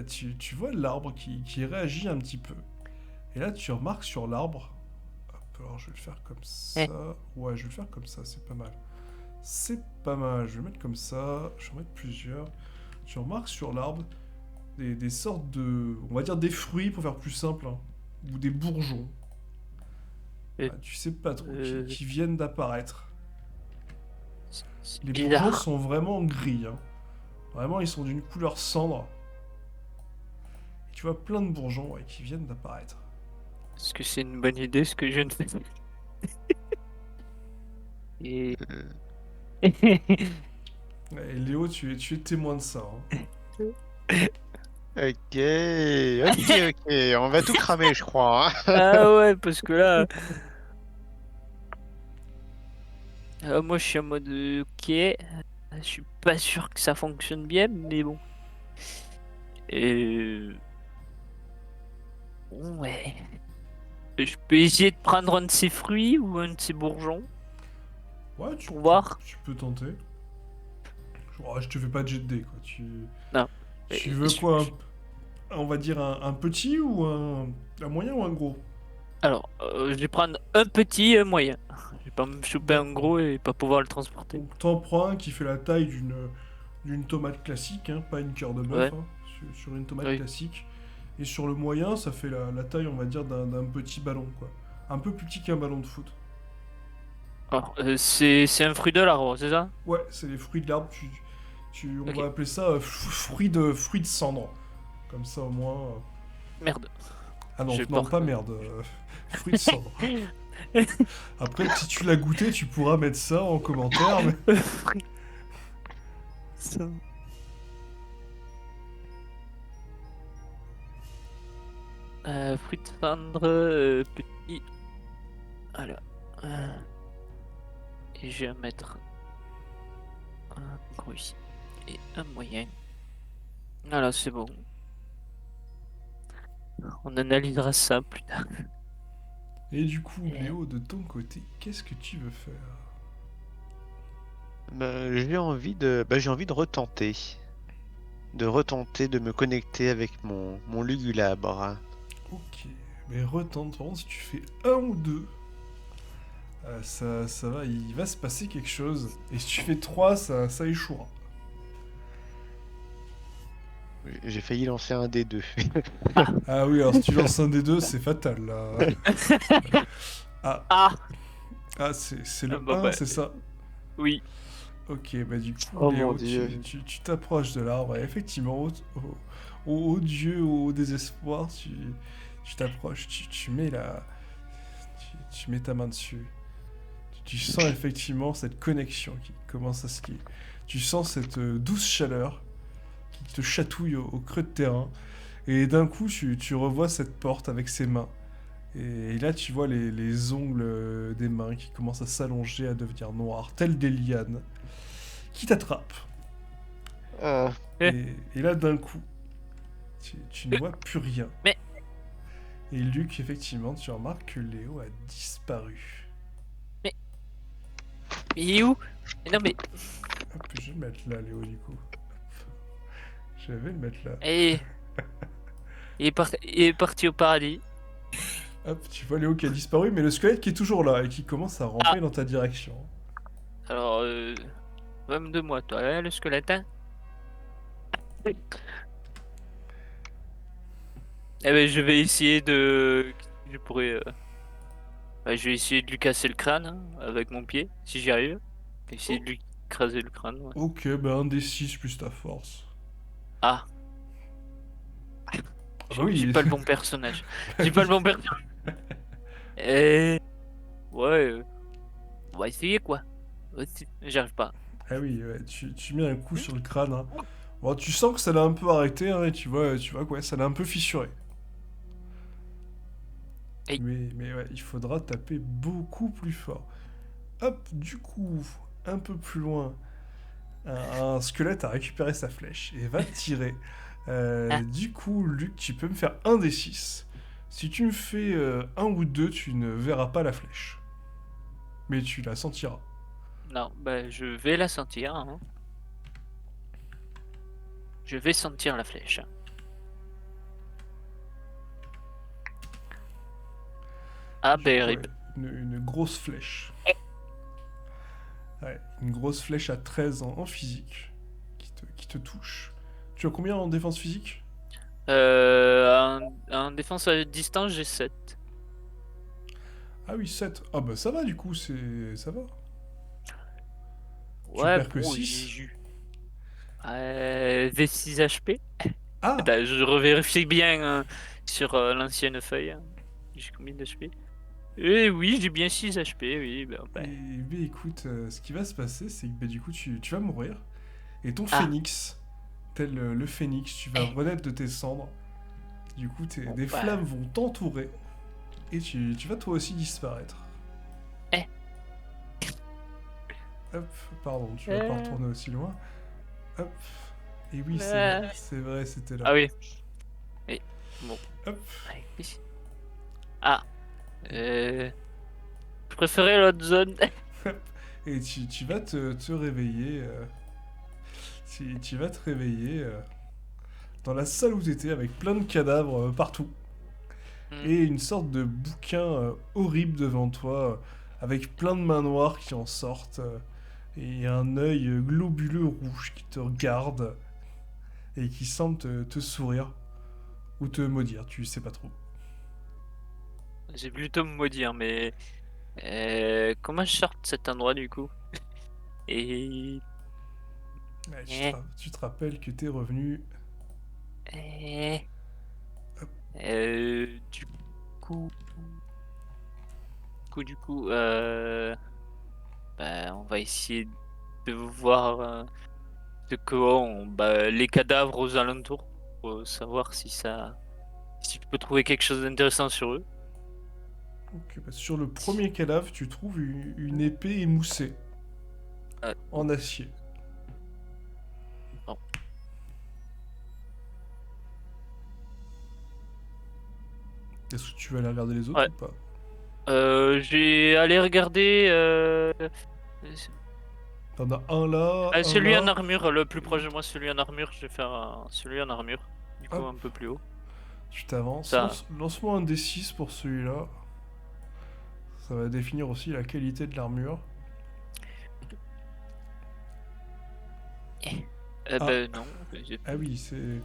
tu vois l'arbre qui réagit un petit peu. Et là, tu remarques sur l'arbre. Hop, alors je vais le faire comme ça. Ouais, je vais le faire comme ça, c'est pas mal. C'est pas mal, je vais le mettre comme ça. Je vais en mettre plusieurs. Tu remarques sur l'arbre des sortes de. On va dire des fruits pour faire plus simple, hein, ou des bourgeons. Et- Tu sais pas trop, euh, qui viennent d'apparaître. C'est Les bizarre. bourgeons sont vraiment gris. Hein. Vraiment, ils sont d'une couleur cendre. Et tu vois plein de bourgeons ouais, qui viennent d'apparaître. Est-ce que c'est une bonne idée ce que je viens de faire? Et... Et Léo, tu es témoin de ça. Hein. Ok, ok, on va tout cramer, je crois. Hein. Ah ouais, parce que là... moi, je suis en mode ok. Je suis pas sûr que ça fonctionne bien, mais bon. Ouais. Je peux essayer de prendre un de ces fruits ou un de ces bourgeons Ouais, pour voir. tu peux tenter. Je te fais pas de jet de dés, quoi. Non. Tu Et- veux je- quoi on va dire un petit ou un moyen ou un gros? Alors, je vais prendre un petit et un moyen. Je vais pas me choper un gros et pas pouvoir le transporter. Donc t'en prends un qui fait la taille d'une tomate classique, hein, pas une cœur de bœuf, Ouais. hein, sur une tomate Oui. classique. Et sur le moyen, ça fait la taille, on va dire, d'un petit ballon, quoi. Un peu plus petit qu'un ballon de foot. Alors, c'est un fruit de l'arbre, c'est ça? Ouais, c'est les fruits de l'arbre. On Ok. va appeler ça fruit de cendre. Comme ça, au moins. Merde. Ah non, Je non, porte- pas merde. Fruit de cendre. Après, si tu l'as goûté, tu pourras mettre ça en commentaire. Mais... Ça. Fruit de cendre, petit. Voilà. Et je vais mettre un gros ici et un moyen. Voilà, c'est bon. On analysera ça plus tard. Et du coup, Léo, de ton côté, qu'est-ce que tu veux faire? J'ai envie de retenter. De retenter de me connecter avec mon Lugulabre. Ok, mais retente, par contre, si tu fais un ou deux, ça va, il va se passer quelque chose. Et si tu fais trois, ça échouera. J'ai failli lancer un des deux. Ah oui, alors si tu lances un des deux, c'est fatal, là. Ah C'est le Ah bah 1, bah. c'est ça? oui. Ok, bah du coup, Oh Léo, mon Dieu. tu t'approches de l'arbre, et effectivement, au dieu, au désespoir, tu t'approches, tu mets tu mets ta main dessus. Tu sens effectivement cette connexion qui commence à se lier. Tu sens cette douce chaleur qui te chatouille au creux de terrain, et d'un coup, tu revois cette porte avec ses mains. Et là, tu vois les ongles des mains qui commencent à s'allonger, à devenir noirs, tels des lianes, qui t'attrapent. Ah, Et là, d'un coup, tu ne vois plus rien. Mais- Et Luc, effectivement, tu remarques que Léo a disparu. Il est où? Mais non mais. Hop, je vais le mettre là, Léo, du coup. Je vais le mettre là. Eh, il est parti au paradis. Hop, tu vois Léo qui a disparu, mais le squelette qui est toujours là et qui commence à ramper dans ta direction. Alors, même de moi, toi, hein, le squelette, hein? Eh ben, je vais essayer de. Je pourrais. Je vais essayer de lui casser le crâne hein, avec mon pied, si j'y arrive. Essayer de lui écraser le crâne. Ouais. Ok, bah un des 6 plus ta force. Ah, Ah bah oui, j'ai pas le bon personnage. J'ai pas le bon personnage. Eh. Ouais. On va essayer quoi. J'arrive pas. Ah oui, ouais, tu mets un coup sur le crâne. Hein. Bon, tu sens que ça l'a un peu arrêté, hein, et tu vois quoi, ça l'a un peu fissuré. Hey. Mais ouais, il faudra taper beaucoup plus fort. Hop, du coup, un peu plus loin, un squelette a récupéré sa flèche et va tirer. Du coup, Luc, tu peux me faire un des 6. Si tu me fais un ou deux, tu ne verras pas la flèche. Mais tu la sentiras. Non, bah je vais la sentir. Hein. Je vais sentir la flèche. Ah, ben Ouais, rip. une grosse flèche. Ouais, une grosse flèche à 13 en physique qui te touche. Tu as combien en défense physique? En défense à distance, j'ai 7. Ah oui, 7. Ah bah ça va du coup, ça va. Ouais, perds que bon, 6. j'ai eu. V6 HP. Ah Attends, je revérifie bien sur l'ancienne feuille. J'ai combien d'HP? Eh oui, j'ai bien 6 HP, oui. Et écoute, ce qui va se passer, c'est que du coup, tu vas mourir. Et ton Ah. phénix, tel le phénix, tu vas renaître de tes cendres. Du coup, des flammes vont t'entourer. Et tu vas toi aussi disparaître. Eh. Hop, pardon, tu vas pas retourner aussi loin. Hop. Et oui, c'est vrai, c'était là. Ah oui. Et bon. Hop. Allez, ici. Ah. Je préférais l'autre zone. Et tu vas te réveiller. Tu vas te réveiller dans la salle où tu étais avec plein de cadavres partout. Et une sorte de bouquin horrible devant toi, avec plein de mains noires qui en sortent, et un œil globuleux rouge qui te regarde et qui semble te sourire ou te maudire, tu sais pas trop. J'ai plutôt me maudire, mais comment je sors de cet endroit du coup? Et Ouais, tu te rappelles que t'es revenu. Du coup, on va essayer de voir de quoi les cadavres aux alentours pour savoir si je peux trouver quelque chose d'intéressant sur eux. Ok, bah, sur le premier cadavre, tu trouves une épée émoussée en acier. Bon. Est-ce que tu vas aller regarder les autres ou pas? J'ai allé regarder T'en as un là, un celui là. en armure, le plus proche de moi, celui en armure. Je vais faire celui en armure, du coup Hop. un peu plus haut. Tu t'avances. Ça. Lance-moi un D6 pour celui-là. Ça va définir aussi la qualité de l'armure. Non. Ah oui, c'est.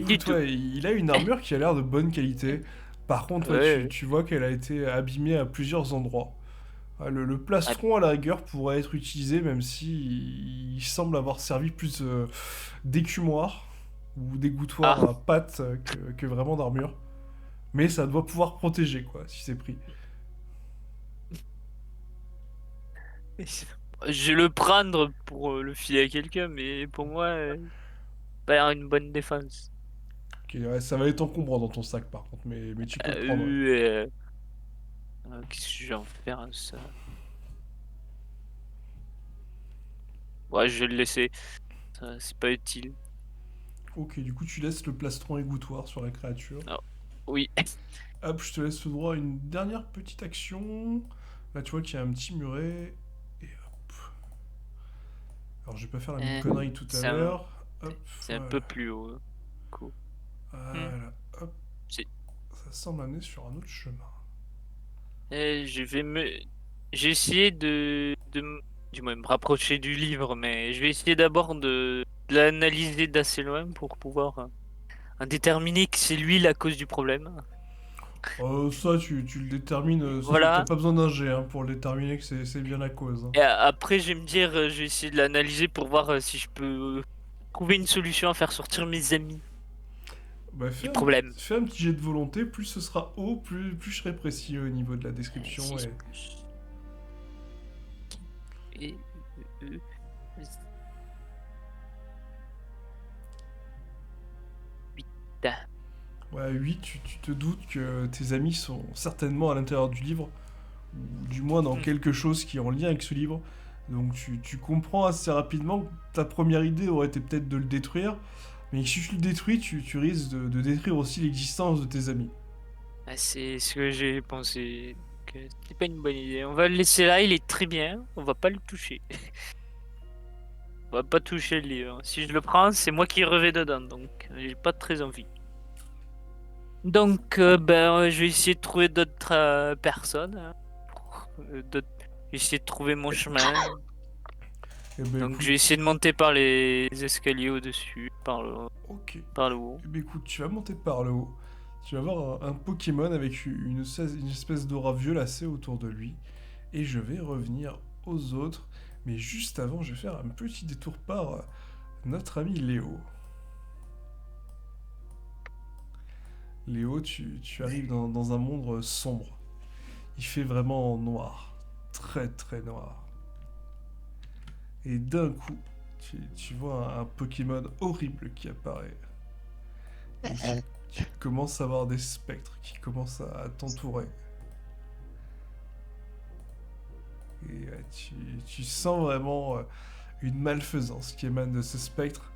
Du tout. Ouais, il a une armure qui a l'air de bonne qualité. Par contre, Ouais. tu vois qu'elle a été abîmée à plusieurs endroits. Le plastron, à la rigueur, pourrait être utilisé, même si il semble avoir servi plus d'écumoire ou d'égouttoir à pattes que vraiment d'armure. Mais ça doit pouvoir protéger, quoi, si c'est pris. Je vais le prendre pour le filer à quelqu'un, mais pour moi, pas avoir une bonne défense. Ok, ouais, ça va être encombrant dans ton sac, par contre, mais tu peux le prendre. Ouais. Qu'est-ce que je vais en faire, ça? Ouais, je vais le laisser. Ça, c'est pas utile. Ok, du coup, tu laisses le plastron égouttoir sur la créature. Oh. Oui. Hop, je te laisse le droit à une dernière petite action. Là, tu vois qu'il y a un petit muret. Et hop. Alors, je vais pas faire la même connerie tout à l'heure. Hop. C'est un peu plus haut. Cool. Voilà. Hop. Ça semble amener sur un autre chemin. J'ai essayé du moins me rapprocher du livre, mais je vais essayer d'abord de l'analyser d'assez loin pour pouvoir déterminer que c'est lui la cause du problème. Ça, tu le détermines. Voilà. T'as pas besoin d'un jet pour le déterminer que c'est bien la cause. Et après, je vais me dire, je vais essayer de l'analyser pour voir si je peux trouver une solution à faire sortir mes amis. Bah, du problème. Fais un petit jet de volonté, plus ce sera haut, plus je serai précis au niveau de la description. Ouais, 8, tu te doutes que tes amis sont certainement à l'intérieur du livre, ou du moins dans quelque chose qui est en lien avec ce livre. Donc tu comprends assez rapidement que ta première idée aurait été peut-être de le détruire, mais si tu le détruis, tu risques de détruire aussi l'existence de tes amis. C'est ce que j'ai pensé, que c'est pas une bonne idée. On va le laisser là, il est très bien, on va pas le toucher. On va pas toucher le livre. Si je le prends, c'est moi qui revais dedans, donc j'ai pas très envie. Donc, je vais essayer de trouver d'autres personnes. Essayer de trouver mon chemin. Donc, je vais essayer de monter par les escaliers au-dessus, par le haut. Écoute, tu vas monter par le haut. Tu vas voir un Pokémon avec une espèce d'aura violacée autour de lui. Et je vais revenir aux autres. Mais juste avant, je vais faire un petit détour par notre ami Léo. Léo, tu arrives dans un monde sombre. Il fait vraiment noir. Très très noir. Et d'un coup, tu vois un Pokémon horrible qui apparaît. Et tu commences à voir des spectres qui commencent à t'entourer. Et tu sens vraiment une malfaisance qui émane de ce spectre.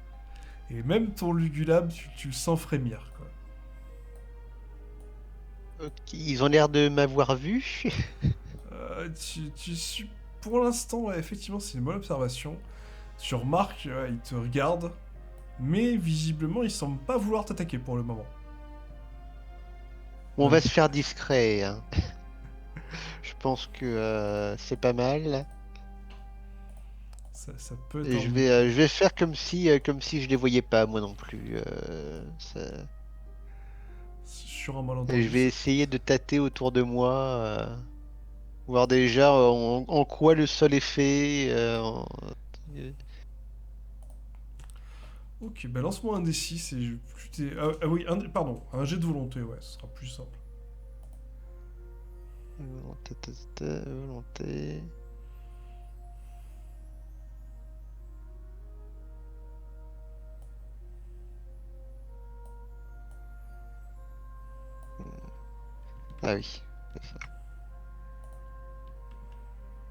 Et même ton Lugulab, tu le sens frémir, quoi. Ok, ils ont l'air de m'avoir vu. Tu suis... Pour l'instant, ouais, effectivement, c'est une bonne observation. Tu remarques, ils te regardent, mais visiblement, ils semblent pas vouloir t'attaquer pour le moment. On va se faire discret, hein. Je pense que c'est pas mal. Ça peut Et être je vais faire comme si je les voyais pas, moi non plus. sur un Et malentendu. je vais essayer de tâter autour de moi, voir déjà en quoi le sol est fait. Ok, bah lance-moi un D6 et oui, pardon, un jet de volonté, ouais, ce sera plus simple. Volonté. Ah oui, c'est ça.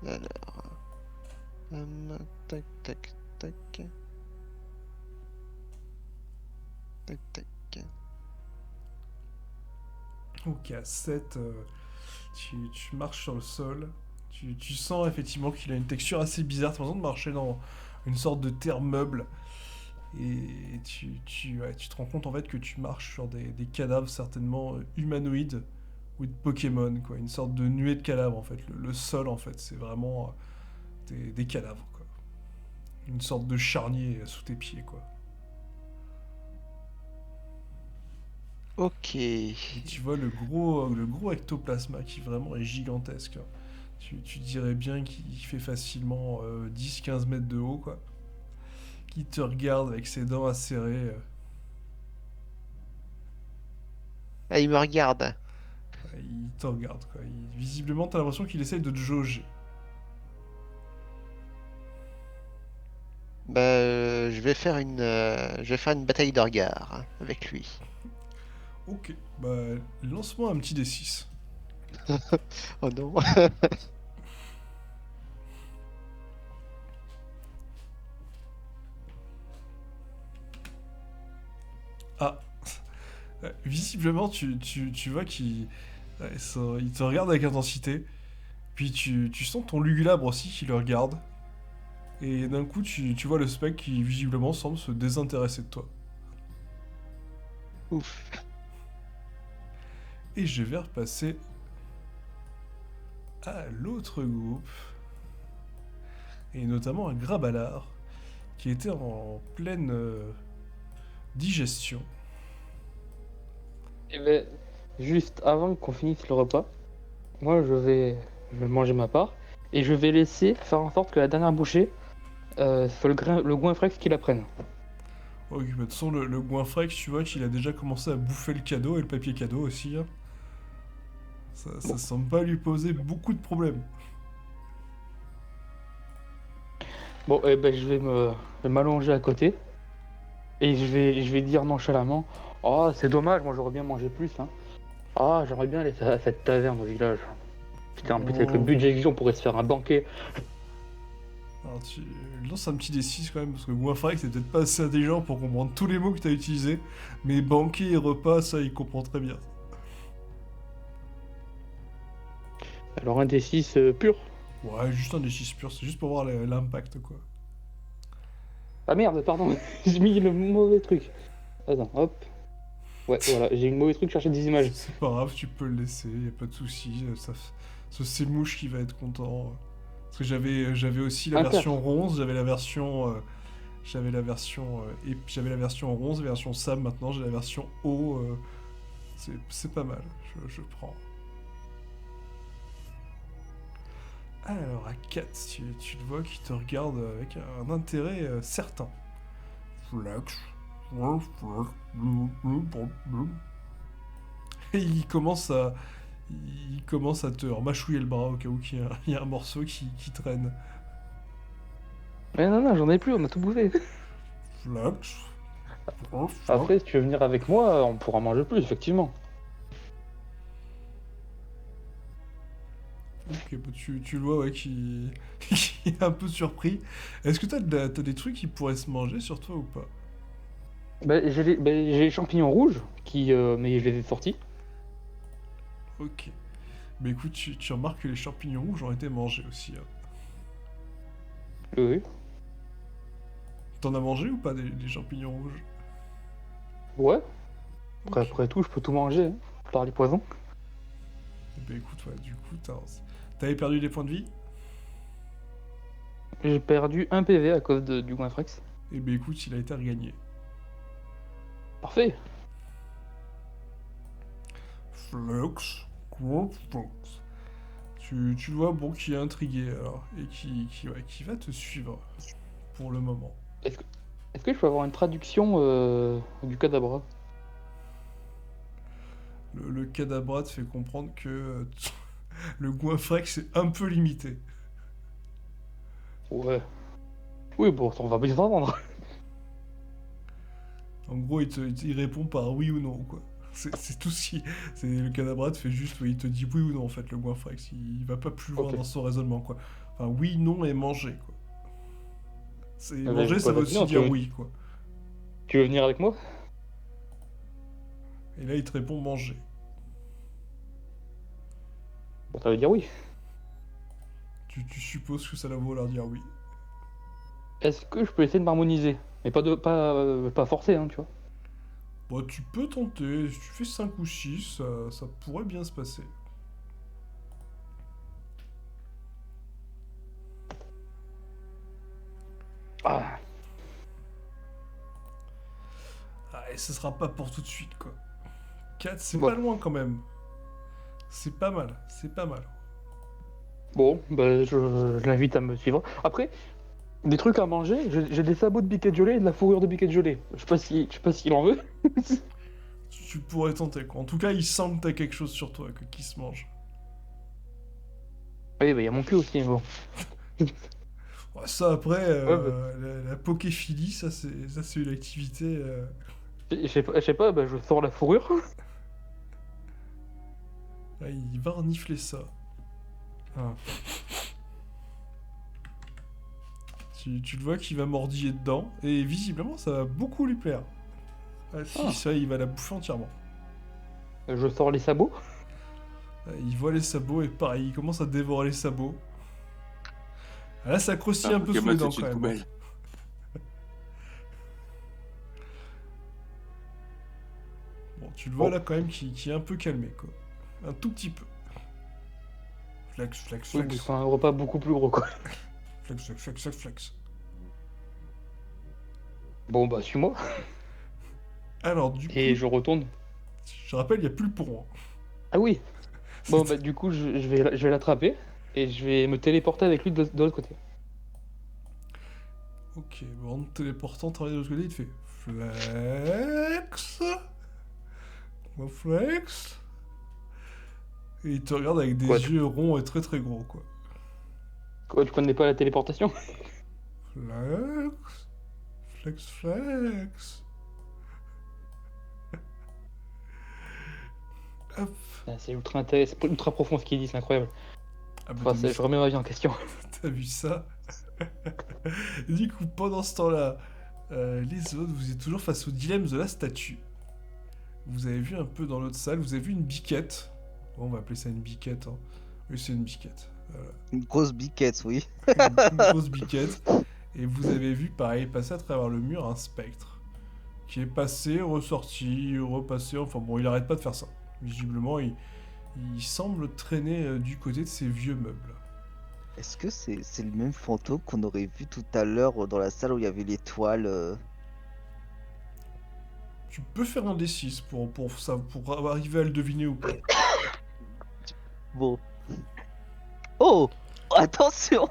Alors, tac, tac, tac. Tac, tac. Ok, à 7, tu marches sur le sol. Tu sens effectivement qu'il a une texture assez bizarre. T'as l'impression de marcher dans une sorte de terre meuble. Et ouais, tu te rends compte en fait que tu marches sur des cadavres certainement humanoïdes ou de Pokémon, quoi. Une sorte de nuée de cadavres en fait. Le sol en fait, c'est vraiment des cadavres, quoi. Une sorte de charnier sous tes pieds, quoi. Ok. Et tu vois le gros ectoplasma qui vraiment est gigantesque, hein. Tu dirais bien qu'il fait facilement 10-15 mètres de haut, quoi. Qui te regarde avec ses dents acérées. Ah, il me regarde. Il te regarde, quoi. Visiblement, t'as l'impression qu'il essaye de te jauger. Bah, je vais faire une bataille de regard hein, avec lui. Ok, bah lance-moi un petit D6. Oh non. Ah, visiblement, tu vois qu'il il te regarde avec intensité. Puis tu sens ton lugulabre aussi qui le regarde. Et d'un coup, tu vois le spec qui visiblement semble se désintéresser de toi. Ouf. Et je vais repasser à l'autre groupe. Et notamment à Grabalar, qui était en pleine digestion. Et ben, juste avant qu'on finisse le repas, moi je vais manger ma part et je vais laisser faire en sorte que la dernière bouchée soit le Goinfrex qui la prenne. Ok, bah, de toute façon, le Goinfrex, tu vois qu'il a déjà commencé à bouffer le cadeau et le papier cadeau aussi, hein. Ça semble pas lui poser beaucoup de problèmes. Bon, et ben je vais m'allonger à côté et je vais dire nonchalamment, oh c'est dommage, moi j'aurais bien mangé plus, hein. Ah, j'aimerais bien aller à cette taverne au village. Putain, en plus avec le Oh. budget que j'ai, on pourrait se faire un banquet. Alors tu lances un petit D6 quand même, parce que Goinfrex c'est peut-être pas assez intelligent pour comprendre tous les mots que t'as utilisés, mais banquet et repas, ça il comprend très bien. Alors un D6 pur. Ouais, juste un D6 pur, c'est juste pour voir l'impact, quoi. Ah merde, pardon, j'ai mis le mauvais truc. Attends, hop. Ouais, voilà, j'ai mis le mauvais truc, chercher des images. C'est pas grave, tu peux le laisser, y a pas de souci. C'est Mouche qui va être content. Parce que j'avais aussi la Un version 11, j'avais la version j'avais la version 11, version Sam. Maintenant j'ai la version O. C'est pas mal, je prends. Alors à 4, tu le vois qui te regarde avec un intérêt certain. Flex. Et il commence à te remâchouiller le bras au cas où il y a un morceau qui traîne. Mais non, j'en ai plus, on a tout bouffé. Flax. Après, si tu veux venir avec moi, on pourra manger plus, effectivement. Ok, bah tu le vois, ouais, qui est un peu surpris. Est-ce que t'as des trucs qui pourraient se manger sur toi ou pas? J'ai les champignons rouges, mais je les ai sortis. Ok. Mais écoute, tu remarques que les champignons rouges ont été mangés aussi. Hein. Oui. T'en as mangé ou pas des champignons rouges? Ouais. Ok. Après tout, je peux tout manger, hein, par les poisons. Eh ben écoute, ouais, du coup, t'avais perdu des points de vie? J'ai perdu 1 PV à cause du Goinfrex. Eh ben écoute, il a été regagné. Parfait. Flux. Gros Flux. Tu le vois, bon, qui est intrigué, alors, et qui va te suivre pour le moment. Est-ce que je peux avoir une traduction du cadabra? Le cadabra te fait comprendre que le Goinfrex est un peu limité. Ouais. Oui, bon, on va bien s'entendre. En gros, il répond par oui ou non, quoi. C'est tout ce qui... Le cadabra te fait juste... il te dit oui ou non, en fait, le Goinfrex. Il va pas plus loin Ok. dans son raisonnement, quoi. Enfin, oui, non et manger, quoi. Ah, Manger, bah, ça veut non, aussi tu dire veux- oui, quoi. Tu veux venir avec moi? Et là, il te répond manger. Bon, ça veut dire oui. Tu supposes que ça la vaut leur dire oui. Est-ce que je peux essayer de m'harmoniser? Mais pas forcer, hein, tu vois. Bon, tu peux tenter. Si tu fais 5 ou 6, ça pourrait bien se passer. Ah, Ah, et ce sera pas pour tout de suite, quoi. 4, c'est Bon. pas loin, quand même. C'est pas mal, c'est pas mal. bon, bah, je l'invite à me suivre. Après, des trucs à manger, j'ai des sabots de biquet de gelée et de la fourrure de biquet de gelée. Je sais pas s'il en veut. Tu pourrais tenter, quoi. En tout cas, il sent que t'as quelque chose sur toi, qui se mange. Oui, bah, il y a mon cul aussi, mais bon. Ouais, ça, après, Ouais, la poképhilie, ça, c'est une activité... Je sais pas, bah, je sors la fourrure. ouais, il va renifler ça. Ah. Tu le vois qu'il va mordiller dedans, et visiblement, ça va beaucoup lui plaire. Ah si, Ah. ça, il va la bouffer entièrement. Je sors les sabots. Il voit les sabots, et pareil, il commence à dévorer les sabots. Ah, là, ça croustille un peu sous Pokémon, les dents, c'est quand une même. poubelle. Bon, tu le vois Oh. là, quand même, qui est un peu calmé, quoi. Un tout petit peu. Flex, flex, Oui, flex. c'est un repas beaucoup plus gros, quoi. Flex, flex, flex, flex, flex. Bon, bah, suis-moi. Alors, du coup, Et je retourne. je rappelle, il n'y a plus le pont. Hein. Ah oui. Bon, bah, du coup, je vais l'attraper. Et je vais me téléporter avec lui de l'autre côté. Ok, bon, en te téléportant, travailler de l'autre côté, il te fait flex. Moi, flex. Et il te regarde avec des Quoi, yeux ronds et très très gros, quoi. Quoi, tu connais pas la téléportation? Flex. Flex, flex. Hop. Ah, c'est ultra intéressant, c'est ultra profond ce qu'il dit, c'est incroyable. Ah bah, Enfin, t'as vu je remets ma vie en question. T'as vu ça? Du coup, pendant ce temps-là, les autres, vous êtes toujours face au dilemme de la statue. Vous avez vu un peu dans l'autre salle, vous avez vu une biquette. Bon, on va appeler ça une biquette. Hein. Oui, c'est une biquette. Voilà. Une grosse biquette, oui. Une grosse biquette. Et vous avez vu, pareil, passer à travers le mur un spectre. Qui est passé, ressorti, repassé. Enfin bon, il arrête pas de faire ça. Visiblement, il semble traîner du côté de ces vieux meubles. Est-ce que c'est le même fantôme qu'on aurait vu tout à l'heure dans la salle où il y avait l'étoile Tu peux faire un D6 pour arriver à le deviner ou pas. Bon. Oh! Attention!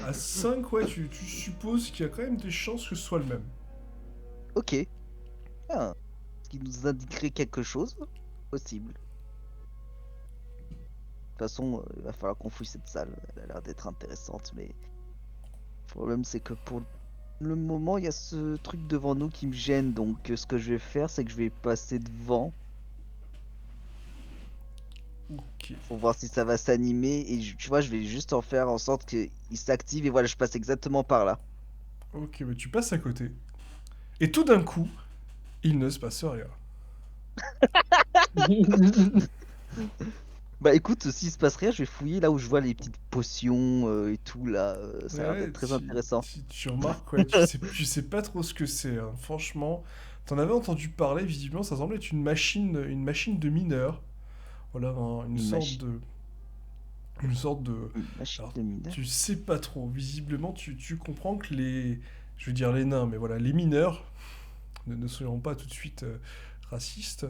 À 5, ouais, tu supposes qu'il y a quand même des chances que ce soit le même. Ok. Ah. Ce qui nous indiquerait quelque chose? Possible. toute façon, il va falloir qu'on fouille cette salle. Elle a l'air d'être intéressante, mais le problème c'est que pour le moment, il y a ce truc devant nous qui me gêne. Donc, ce que je vais faire, c'est que je vais passer devant Ok. pour voir si ça va s'animer. Et tu vois, je vais juste en faire en sorte qu'il s'active. Et voilà, je passe exactement par là. Ok, bah tu passes à côté. Et tout d'un coup, il ne se passe rien. Bah écoute, s'il se passe rien, je vais fouiller là où je vois les petites potions et tout là. Ça a l'air Ouais, d'être très intéressant. tu remarques, ouais, tu sais pas trop ce que c'est, hein. Franchement, t'en avais entendu parler, visiblement, ça semble être une machine de mineur. Voilà, Une machine. une sorte de. Une machine Alors, de mineur. tu sais pas trop. Visiblement, tu comprends que je veux dire les nains, mais voilà, les mineurs, ne soyons pas tout de suite racistes.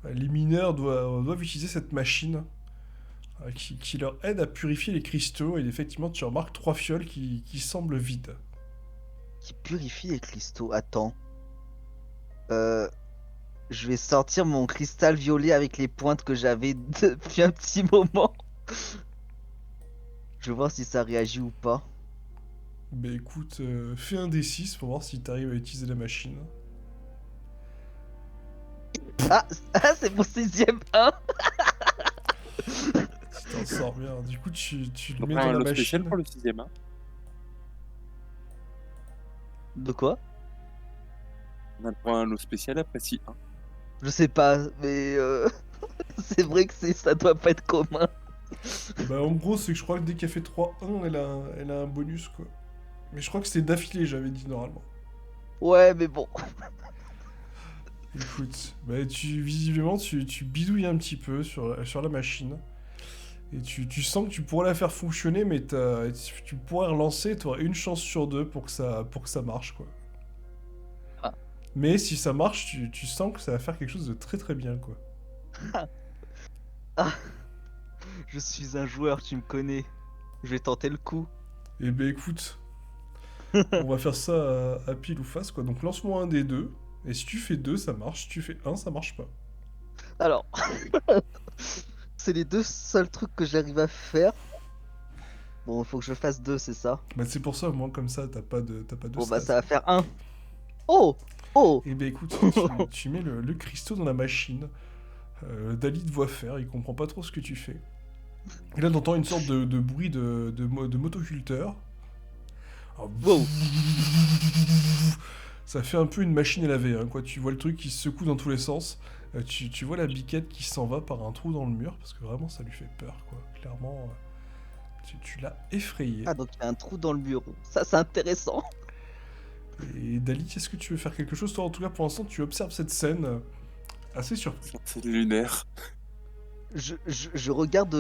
Les mineurs doivent utiliser cette machine qui leur aide à purifier les cristaux. Et effectivement, tu remarques 3 fioles qui semblent vides. Qui purifie les cristaux. Attends. Euh, je vais sortir mon cristal violet avec les pointes que j'avais depuis un petit moment. Je vais voir si ça réagit ou pas. Bah écoute, fais un D6 pour voir si t'arrives à utiliser la machine. Ah, c'est mon 6ème 1. Si t'en sors bien. Du coup, tu le On mets prend dans un la lot spécial machine. pour le 6ème. Hein. De quoi? On prend un lot spécial après si 1. Je sais pas, mais c'est vrai que ça doit pas être commun. Bah en gros, c'est que je crois que dès qu'elle fait 3-1, elle a un bonus, quoi. Mais je crois que c'était d'affilée, j'avais dit normalement. Ouais, mais bon. Écoute, bah visiblement, tu bidouilles un petit peu sur la machine. Et tu sens que tu pourrais la faire fonctionner, mais tu pourrais relancer, tu aurais une chance sur 2 pour que ça marche, quoi. Ah. Mais si ça marche, tu sens que ça va faire quelque chose de très très bien, quoi. Ah, je suis un joueur, tu me connais. Je vais tenter le coup. Et ben écoute, on va faire ça à pile ou face, quoi. Donc lance-moi un des deux. Et si tu fais 2, ça marche. Si tu fais 1, ça marche pas. Alors, c'est les deux seuls trucs que j'arrive à faire. Bon, il faut que je fasse 2, c'est ça? Bah c'est pour ça, au moins comme ça, t'as pas de Bon, bah stress. ça va faire 1. Oh! Oh! Et ben écoute, tu mets le cristaux dans la machine. Dali te voit faire, il comprend pas trop ce que tu fais. Et là, t'entends une sorte de bruit de motoculteur. Alors, Wow. ça fait un peu une machine à laver, hein, quoi. Tu vois le truc qui se secoue dans tous les sens. Tu vois la biquette qui s'en va par un trou dans le mur, parce que vraiment, ça lui fait peur, quoi. Clairement, tu l'as effrayé. Ah, donc il y a un trou dans le mur. Ça, c'est intéressant. Et Dali, est-ce que tu veux faire quelque chose? Toi, en tout cas, pour l'instant, tu observes cette scène assez surpris. C'est lunaire. Je regarde,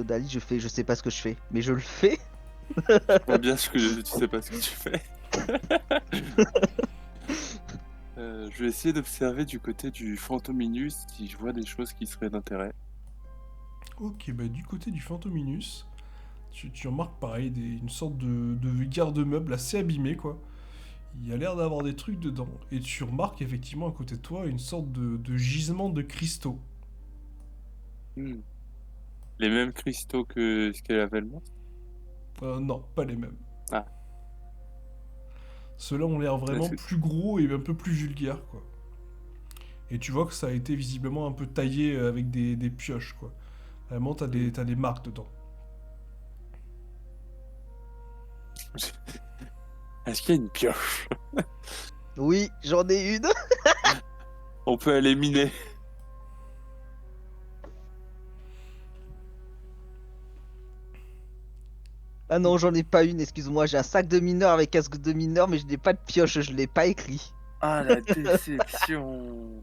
Dali, je sais pas ce que je fais, mais je le fais. Pas bien ce que tu sais pas ce que tu fais. Je vais essayer d'observer du côté du Fantominus si je vois des choses qui seraient d'intérêt. Ok, bah du côté du Fantominus, tu remarques pareil, une sorte de garde-meuble assez abîmé, quoi. Il y a l'air d'avoir des trucs dedans. Et tu remarques effectivement à côté de toi une sorte de gisement de cristaux. Hmm. Les mêmes cristaux que ce qu'elle avait le monstre. Non, pas les mêmes. Ah. Ceux-là ont l'air vraiment c'est- plus gros et un peu plus vulgaires, quoi. Et tu vois que ça a été visiblement un peu taillé avec des pioches, quoi. Vraiment, t'as des marques dedans. Est-ce qu'il y a une pioche? Oui, j'en ai une. On peut aller miner. Ah non, j'en ai pas une, excuse-moi. J'ai un sac de mineur avec casque de mineur, mais je n'ai pas de pioche, je l'ai pas écrit. Ah, la déception.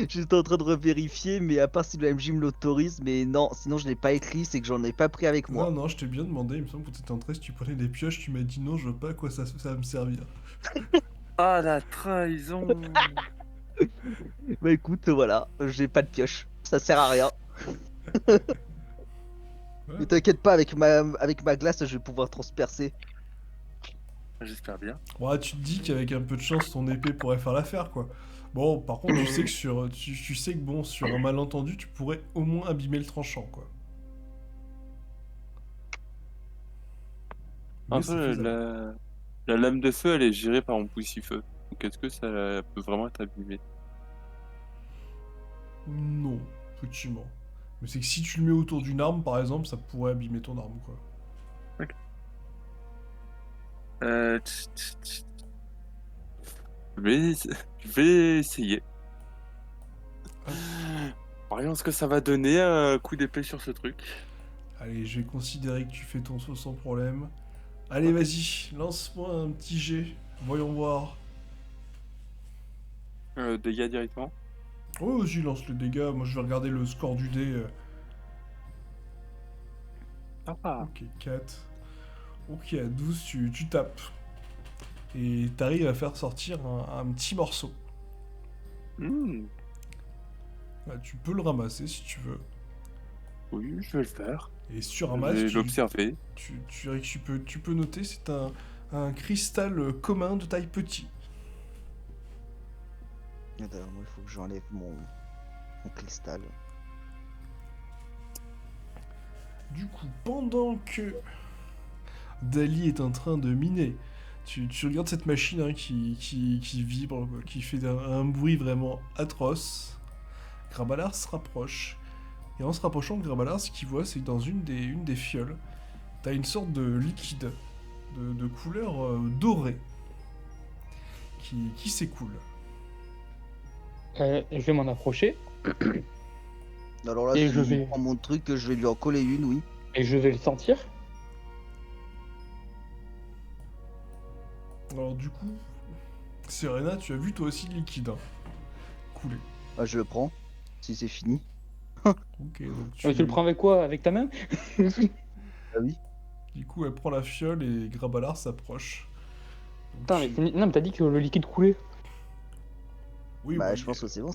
J'étais en train de revérifier, mais à part si le MJ me l'autorise, mais non, sinon je l'ai pas écrit, c'est que j'en ai pas pris avec moi. Non, je t'ai bien demandé, il me semble que t'étais entré si tu prenais des pioches, tu m'as dit non, je veux pas à quoi ça va me servir. Ah, la trahison. Bah écoute, voilà, j'ai pas de pioche, ça sert à rien. Ouais. Mais t'inquiète pas, avec ma glace, je vais pouvoir transpercer. J'espère bien. Ouais, tu te dis qu'avec un peu de chance, ton épée pourrait faire l'affaire, quoi. Bon, par contre, tu sais que tu sais que bon, sur un malentendu, tu pourrais au moins abîmer le tranchant, quoi. Mais c'est Après, faisable. la lame de feu, elle est gérée par mon poussifeu. Donc est-ce que ça peut vraiment être abîmé? Non, effectivement. Mais c'est que si tu le mets autour d'une arme, par exemple, ça pourrait abîmer ton arme, quoi. Tch, tch, tch. Je vais essayer. Voyons ce que ça va donner un coup d'épée sur ce truc. Allez, je vais considérer que tu fais ton saut sans problème. Allez, vas-y, lance-moi un petit jet. Voyons voir. Dégâts directement. Oh, vas-y, lance le dégât. Moi, je vais regarder le score du dé. Ah. Ok, 4. Ok, à 12, tu tapes. Et t'arrives à faire sortir un petit morceau. Hmm. Là, tu peux le ramasser si tu veux. Oui, je vais le faire. Et si tu Je ramasses, vais l'observer. tu peux noter, c'est un cristal commun de taille petit. Attends, moi, il faut que j'enlève mon cristal. Du coup, pendant que Dali est en train de miner, tu regardes cette machine hein, qui vibre, quoi, qui fait un bruit vraiment atroce. Grabalar se rapproche. Et en se rapprochant de Grabalar, ce qu'il voit, c'est que dans une des fioles, t'as une sorte de liquide de couleur dorée qui s'écoule. Je vais m'en approcher Alors là, Et si je je vais- prends mon truc, je vais lui en coller une, oui. et je vais le sentir. Alors du coup, Serena, tu as vu toi aussi le liquide hein, couler. Ah, je le prends, si c'est fini. Ok, donc Tu le prends avec quoi? Avec ta main? Ah oui. Du coup, elle prend la fiole et Grabalar s'approche. Donc, Putain, mais non, mais t'as dit que le liquide coulait. Oui, Bah, bah, je pense que c'est bon,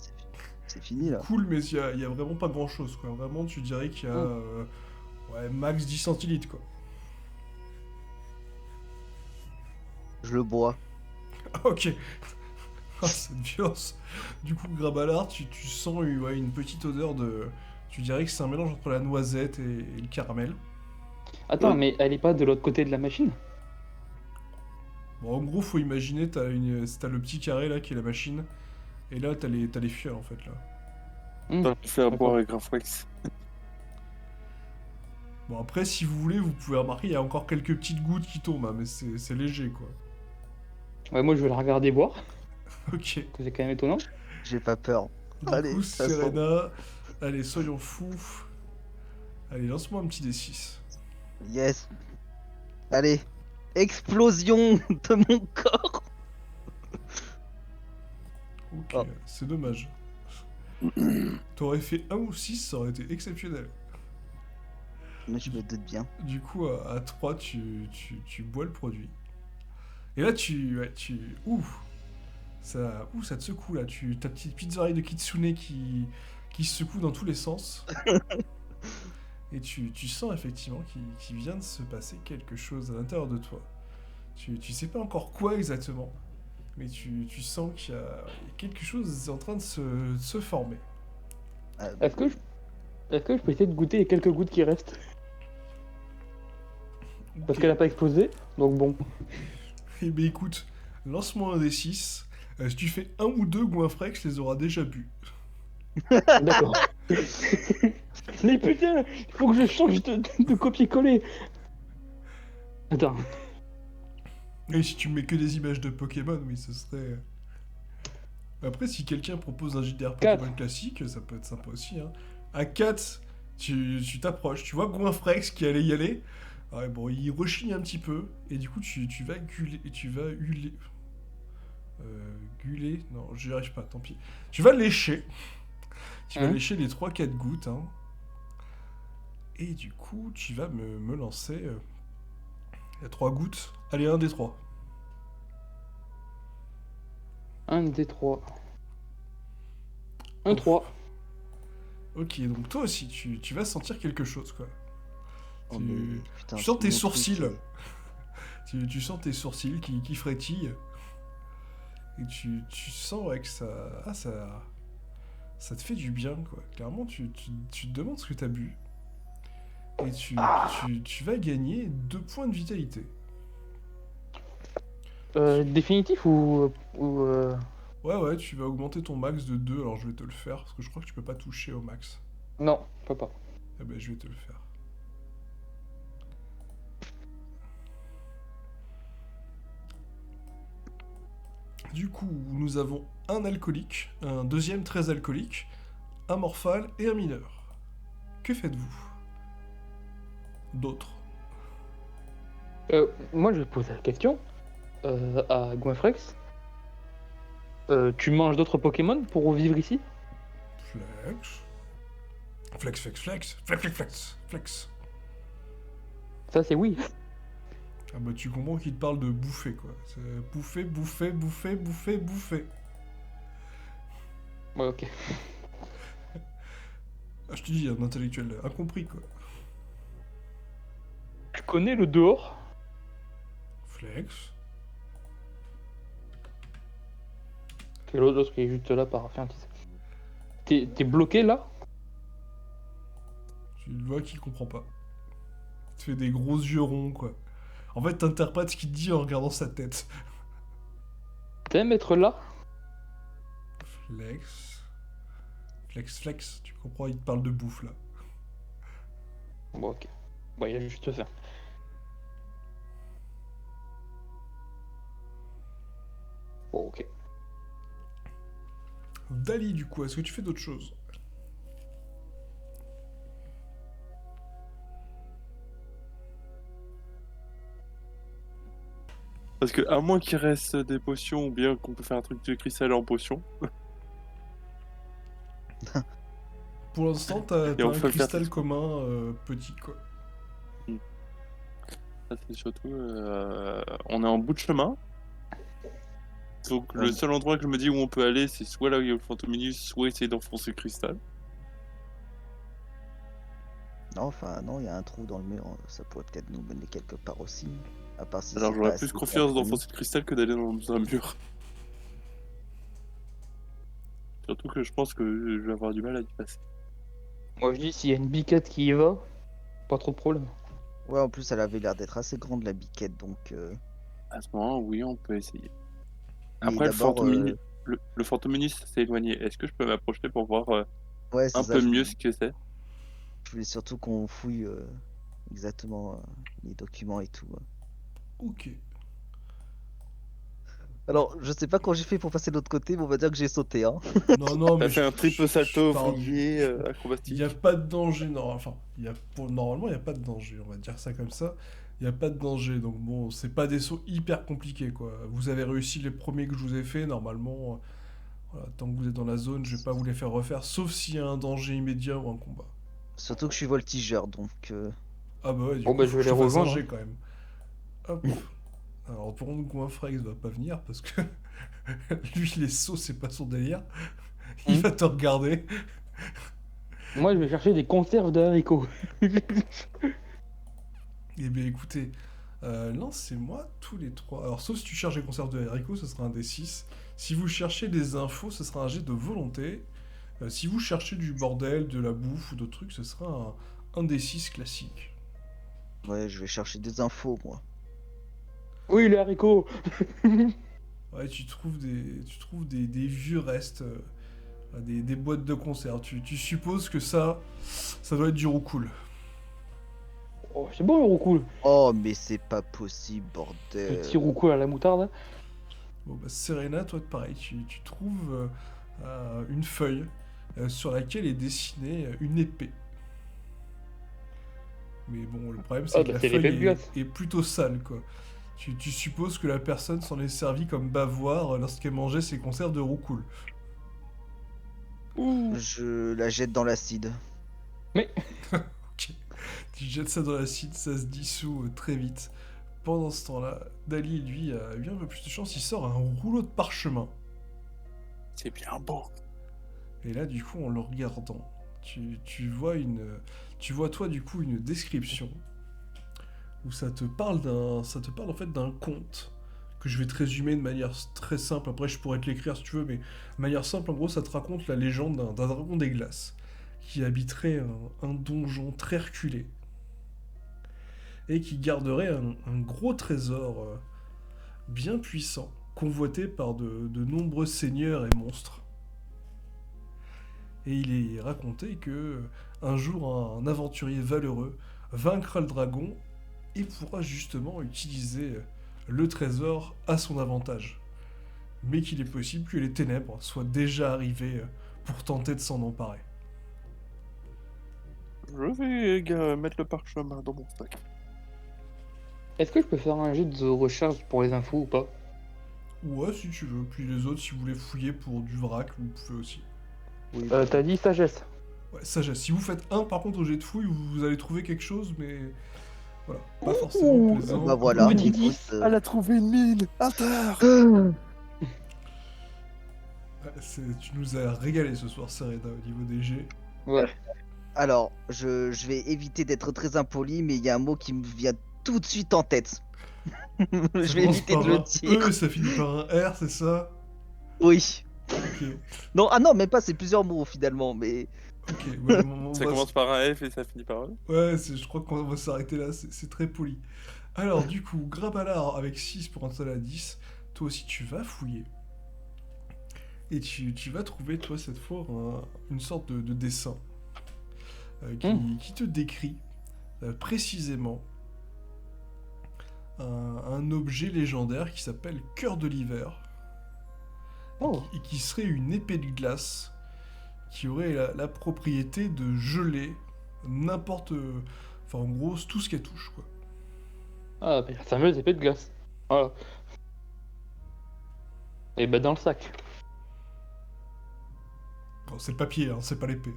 c'est fini là. cool, mais il y a vraiment pas grand chose quoi. Vraiment, tu dirais qu'il y a ouais, max 10 centilitres quoi. Je le bois. Ah, ok. Ah, cette violence. Du coup, Grabalar, tu sens ouais, une petite odeur de. Tu dirais que c'est un mélange entre la noisette et le caramel. Attends, mais elle est pas de l'autre côté de la machine? Bon, en gros, faut imaginer, t'as le petit carré là qui est la machine, et là t'as les fioles en fait là. T'as pu faire D'accord. boire avec Grafrex. Bon, après, si vous voulez, vous pouvez remarquer, il y a encore quelques petites gouttes qui tombent, hein, mais c'est léger quoi. Ouais, moi je vais la regarder boire, Ok. que c'est quand même étonnant. J'ai pas peur. Du Allez, coup, ça sent. Serena, allez, soyons fous. Allez, lance-moi un petit D6. Yes. Allez. Explosion de mon corps. Ok, Oh. c'est dommage. T'aurais fait 1 ou 6, ça aurait été exceptionnel. Mais je me doute bien. Du coup, à 3, tu bois le produit. Et là, Ouf ça te secoue, là. Ta petite oreille de kitsune qui se secoue dans tous les sens. Et tu sens effectivement qu'il vient de se passer quelque chose à l'intérieur de toi. Tu sais pas encore quoi exactement, mais tu sens qu'il y a quelque chose est en train de se former. Ah, Est-ce que je peux essayer de goûter les quelques gouttes qui restent? Parce Ok. qu'elle a pas explosé, donc bon. Eh ben écoute, lance-moi un D6. Si tu fais 1 ou 2, Goinfrex les aura déjà bu. D'accord. Mais putain, il faut que je change de copier-coller. Attends. Et si tu mets que des images de Pokémon, oui, ce serait. Après, si quelqu'un propose un JDR Pokémon Quatre. classique, ça peut être sympa aussi. Hein. À 4, tu t'approches. Tu vois Goinfrex qui allait y aller. Ouais, bon, il rechigne un petit peu. Et du coup, tu vas gueuler. Tu vas huler. Gueuler? Non, j'y arrive pas, tant pis. Tu vas lécher. Tu vas Hein lécher les 3-4 gouttes. Hein. Et du coup, tu vas me lancer. Il y a 3 gouttes. Allez, un des 3. Un des trois. Un 3. Ok, donc toi aussi, tu vas sentir quelque chose, quoi. oh, Tu- mais putain, tu sens c'est tes mon truc, sourcils. Tu sens tes sourcils qui frétillent. Et tu sens ouais, que ça, ça te fait du bien, quoi. Clairement, tu te demandes ce que t'as bu. Et tu vas gagner 2 points de vitalité. Définitif ou Ouais, tu vas augmenter ton max de 2, alors je vais te le faire, parce que je crois que tu peux pas toucher au max. Non, peut pas. Eh ben, je vais te le faire. Du coup, nous avons un alcoolique, un deuxième très alcoolique, un morphale et un mineur. Que faites-vous d'autres? Moi, je vais poser la question à Goinfrex. Tu manges d'autres Pokémon pour vivre ici? Flex. Flex, flex, flex. Flex, flex, flex. Flex. Ça, c'est oui. Ah bah tu comprends qu'il te parle de bouffer, quoi. C'est bouffer, bouffer, bouffer, bouffer, bouffer. Ouais, ok. Ah, je te dis, un intellectuel incompris, quoi. Tu connais le dehors? Flex. Et l'autre qui est juste là par fiantise. T'es bloqué là? Tu le vois qu'il comprend pas. Il te fait des gros yeux ronds, quoi. En fait, t'interprètes ce qu'il te dit en regardant sa tête. T'aimes être là? Flex. Flex, flex. Tu comprends, il te parle de bouffe, là. Bon, ok. Bon, il y a juste ça. Bon, ok. Dali, du coup, est-ce que tu fais d'autres choses? Parce que, à moins qu'il reste des potions, ou bien qu'on peut faire un truc de cristal en potion. Pour l'instant, t'as on un fait le cristal faire- commun petit, quoi. Ça, c'est surtout. On est en bout de chemin. Donc, le seul endroit que je me dis où on peut aller, c'est soit là où il y a le Fantominus, soit essayer d'enfoncer le cristal. Non, enfin, non, il y a un trou dans le mur. Ça pourrait peut-être nous mener quelque part aussi. À part si Alors, c'est j'aurais pas plus assez confiance inconnu. d'enfoncer le cristal que d'aller dans un mur. Surtout que je pense que je vais avoir du mal à y passer. Moi, je dis, s'il y a une biquette qui y va, pas trop de problème. Ouais, en plus, elle avait l'air d'être assez grande, la biquette, donc... À ce moment, oui, on peut essayer. Mais Après, d'abord, le Fantominus s'est éloigné. Est-ce que je peux m'approcher pour voir ouais, c'est un ça, peu je mieux voulais, ce que c'est? je voulais surtout qu'on fouille exactement les documents et tout. Ok. Alors, je sais pas quand j'ai fait pour passer de l'autre côté, mais on va dire que j'ai sauté, hein. Non, mais T'as fait un triple salto, parle- vrillé, Il n'y acrobatique. a pas de danger, non, enfin, normalement, il n'y a pas de danger, on va dire ça comme ça. Il n'y a pas de danger, donc bon, c'est pas des sauts hyper compliqués, quoi. Vous avez réussi les premiers que je vous ai fait, normalement, voilà, tant que vous êtes dans la zone, je vais pas vous les faire refaire, sauf s'il y a un danger immédiat ou un combat. Surtout que je suis voltigeur, donc... Ah bah ouais, du Bon, coup, bah, faut je que vais je les te fasse un rejoindre, jet, quand même. Hop. Alors, pour contre, Goinfrex va pas venir, parce que lui, les sauts, c'est pas son délire. Il va te regarder. Moi, je vais chercher des conserves de haricots. Eh bien écoutez, lancez-moi tous les trois. Alors sauf si tu cherches des conserves de haricots, ce sera un D6. Si vous cherchez des infos, ce sera un jet de volonté. Si vous cherchez du bordel, de la bouffe ou d'autres trucs, ce sera un D6 classique. Ouais, je vais chercher des infos, moi. Oui, les haricots. Ouais, tu trouves des vieux restes, des boîtes de conserve. Tu supposes que ça doit être du roucoule. Oh, c'est bon le roucoule. Oh, mais c'est pas possible, Le bordel. petit roucoule à la moutarde. Bon, bah, Serena, toi, pareil, tu trouves une feuille sur laquelle est dessinée une épée. Mais bon, le problème, c'est Ah, que bah, la c'est l'épée de feuille glace. est plutôt sale, quoi. Tu supposes que la personne s'en est servie comme bavoir lorsqu'elle mangeait ses conserves de roucoule. Je la jette dans l'acide. Ok. Tu jettes ça dans l'acide, ça se dissout très vite. Pendant ce temps-là, Dali, lui, a eu un peu plus de chance, il sort un rouleau de parchemin. C'est bien beau. Et là, du coup, en le regardant, tu vois toi, du coup, une description où ça te parle en fait d'un conte que je vais te résumer de manière très simple. Après, je pourrais te l'écrire si tu veux, mais de manière simple, en gros, ça te raconte la légende d'un dragon des glaces qui habiterait un donjon très reculé et qui garderait un gros trésor bien puissant, convoité par de nombreux seigneurs et monstres. Et il est raconté que un jour, un aventurier valeureux vaincra le dragon et pourra justement utiliser le trésor à son avantage. Mais qu'il est possible que les ténèbres soient déjà arrivées pour tenter de s'en emparer. Je vais mettre le parchemin dans mon sac. Est-ce que je peux faire un jet de recherche pour les infos ou pas? Ouais, si tu veux. Puis les autres, si vous voulez fouiller pour du vrac, vous pouvez aussi. Oui, T'as dit sagesse. Ouais, sagesse. Si vous faites un, par contre, au jet de fouille, vous allez trouver quelque chose, mais... Voilà, pas forcément plaisant. bah voilà. Petit écoute, 10. Elle a trouvé une mine. À terre. Ouais, tu nous as régalé ce soir, Serena, au niveau des jets. Ouais. Alors, je vais éviter d'être très impoli, mais il y a un mot qui me vient tout de suite en tête. Ça Je vais commence éviter par de le un dire. E, ça finit par un R, c'est ça? Oui. Ok, Non, ah non, même pas, c'est plusieurs mots finalement, mais... ok. Ouais, Ça commence par un F et ça finit par un. Ouais, je crois qu'on va s'arrêter là, c'est très poli. Alors, du coup, Grabalar avec 6 pour un total à 10. Toi aussi, tu vas fouiller. Et tu vas trouver, toi, cette fois, une sorte de dessin qui te décrit précisément un objet légendaire qui s'appelle Cœur de l'hiver. Oh. Et qui serait une épée de glace qui aurait la propriété de geler n'importe... Enfin, en gros, tout ce qu'elle touche, quoi. Ah, bah, la fameuse épée de glace. Voilà. Et bah dans le sac. Bon, c'est le papier, hein, c'est pas l'épée.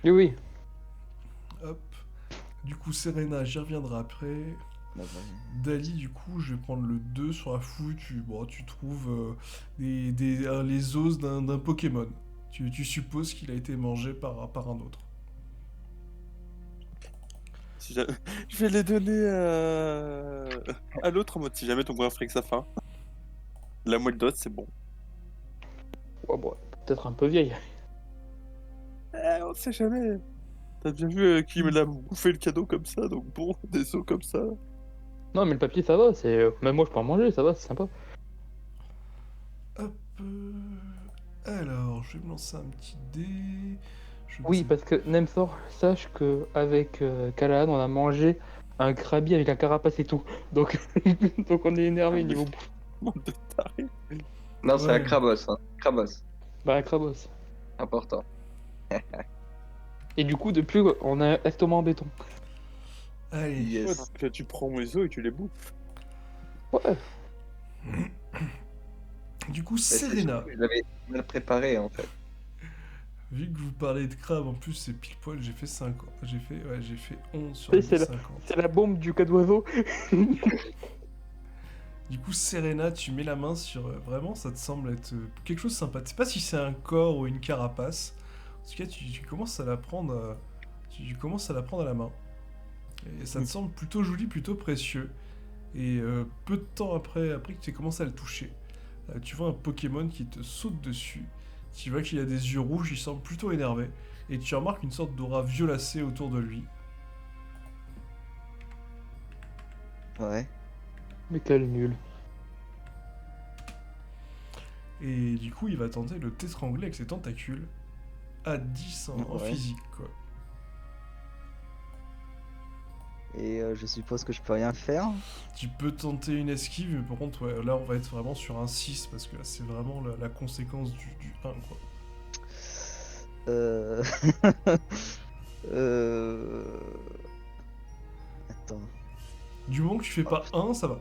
Oui, oui. Hop. Du coup, Serena, j'y reviendrai après. Dali, du coup, je vais prendre le 2 sur la fouille. Tu trouves les os d'un Pokémon. Tu supposes qu'il a été mangé par un autre. Si jamais- Je vais les donner à l'autre en mode si jamais ton grand frère que ça faim. La moelle d'os, c'est bon. Ouais, bon, peut-être un peu vieille. On sait jamais. T'as bien vu qui me l'a bouffé le cadeau comme ça, donc bon, des os comme ça. Non, mais le papier, ça va. Même moi, je peux en manger, ça va, c'est sympa. Hop. Alors, je vais me lancer un petit dé. Je ne Oui, sais parce que Nemthor, sache que avec Callahan, on a mangé un krabi avec un carapace et tout. Donc, donc on est énervé niveau bouffe. Monde de taré. Non, c'est Ouais. un crabos. Hein. Crabos. Bah, un crabos. Important. Et du coup, depuis, on a estomac en béton. Allez. Yes. Que tu prends mes os et tu les bouffes. Ouais. Du coup, Mais c'est Serena, surtout que je l'avais mal préparé en fait. vu que vous parlez de crabe, en plus c'est pile poil, j'ai fait 5 ans. J'ai fait 11 sur Et les c'est 50. C'est la bombe du cas d'oiseau. Du coup, Serena, tu mets la main sur... vraiment, ça te semble être quelque chose de sympa. Tu sais pas si c'est un corps ou une carapace. En tout cas, tu commences à la prendre... tu commences à la prendre à la main. Et ça te semble plutôt joli, plutôt précieux. Et peu de temps après que tu commences à le toucher, tu vois un Pokémon qui te saute dessus. Tu vois qu'il a des yeux rouges, il semble plutôt énervé. Et tu remarques une sorte d'aura violacée autour de lui. Ouais. Mais quel nul. Et du coup, il va tenter de t'étrangler avec ses tentacules. À 10 en Ouais. physique, quoi. Et je suppose que je peux rien faire. Tu peux tenter une esquive, mais par contre, ouais, là, on va être vraiment sur un 6, parce que là, c'est vraiment la conséquence du 1, quoi. Euh... Attends. Du moment que tu fais pas 1, ça va.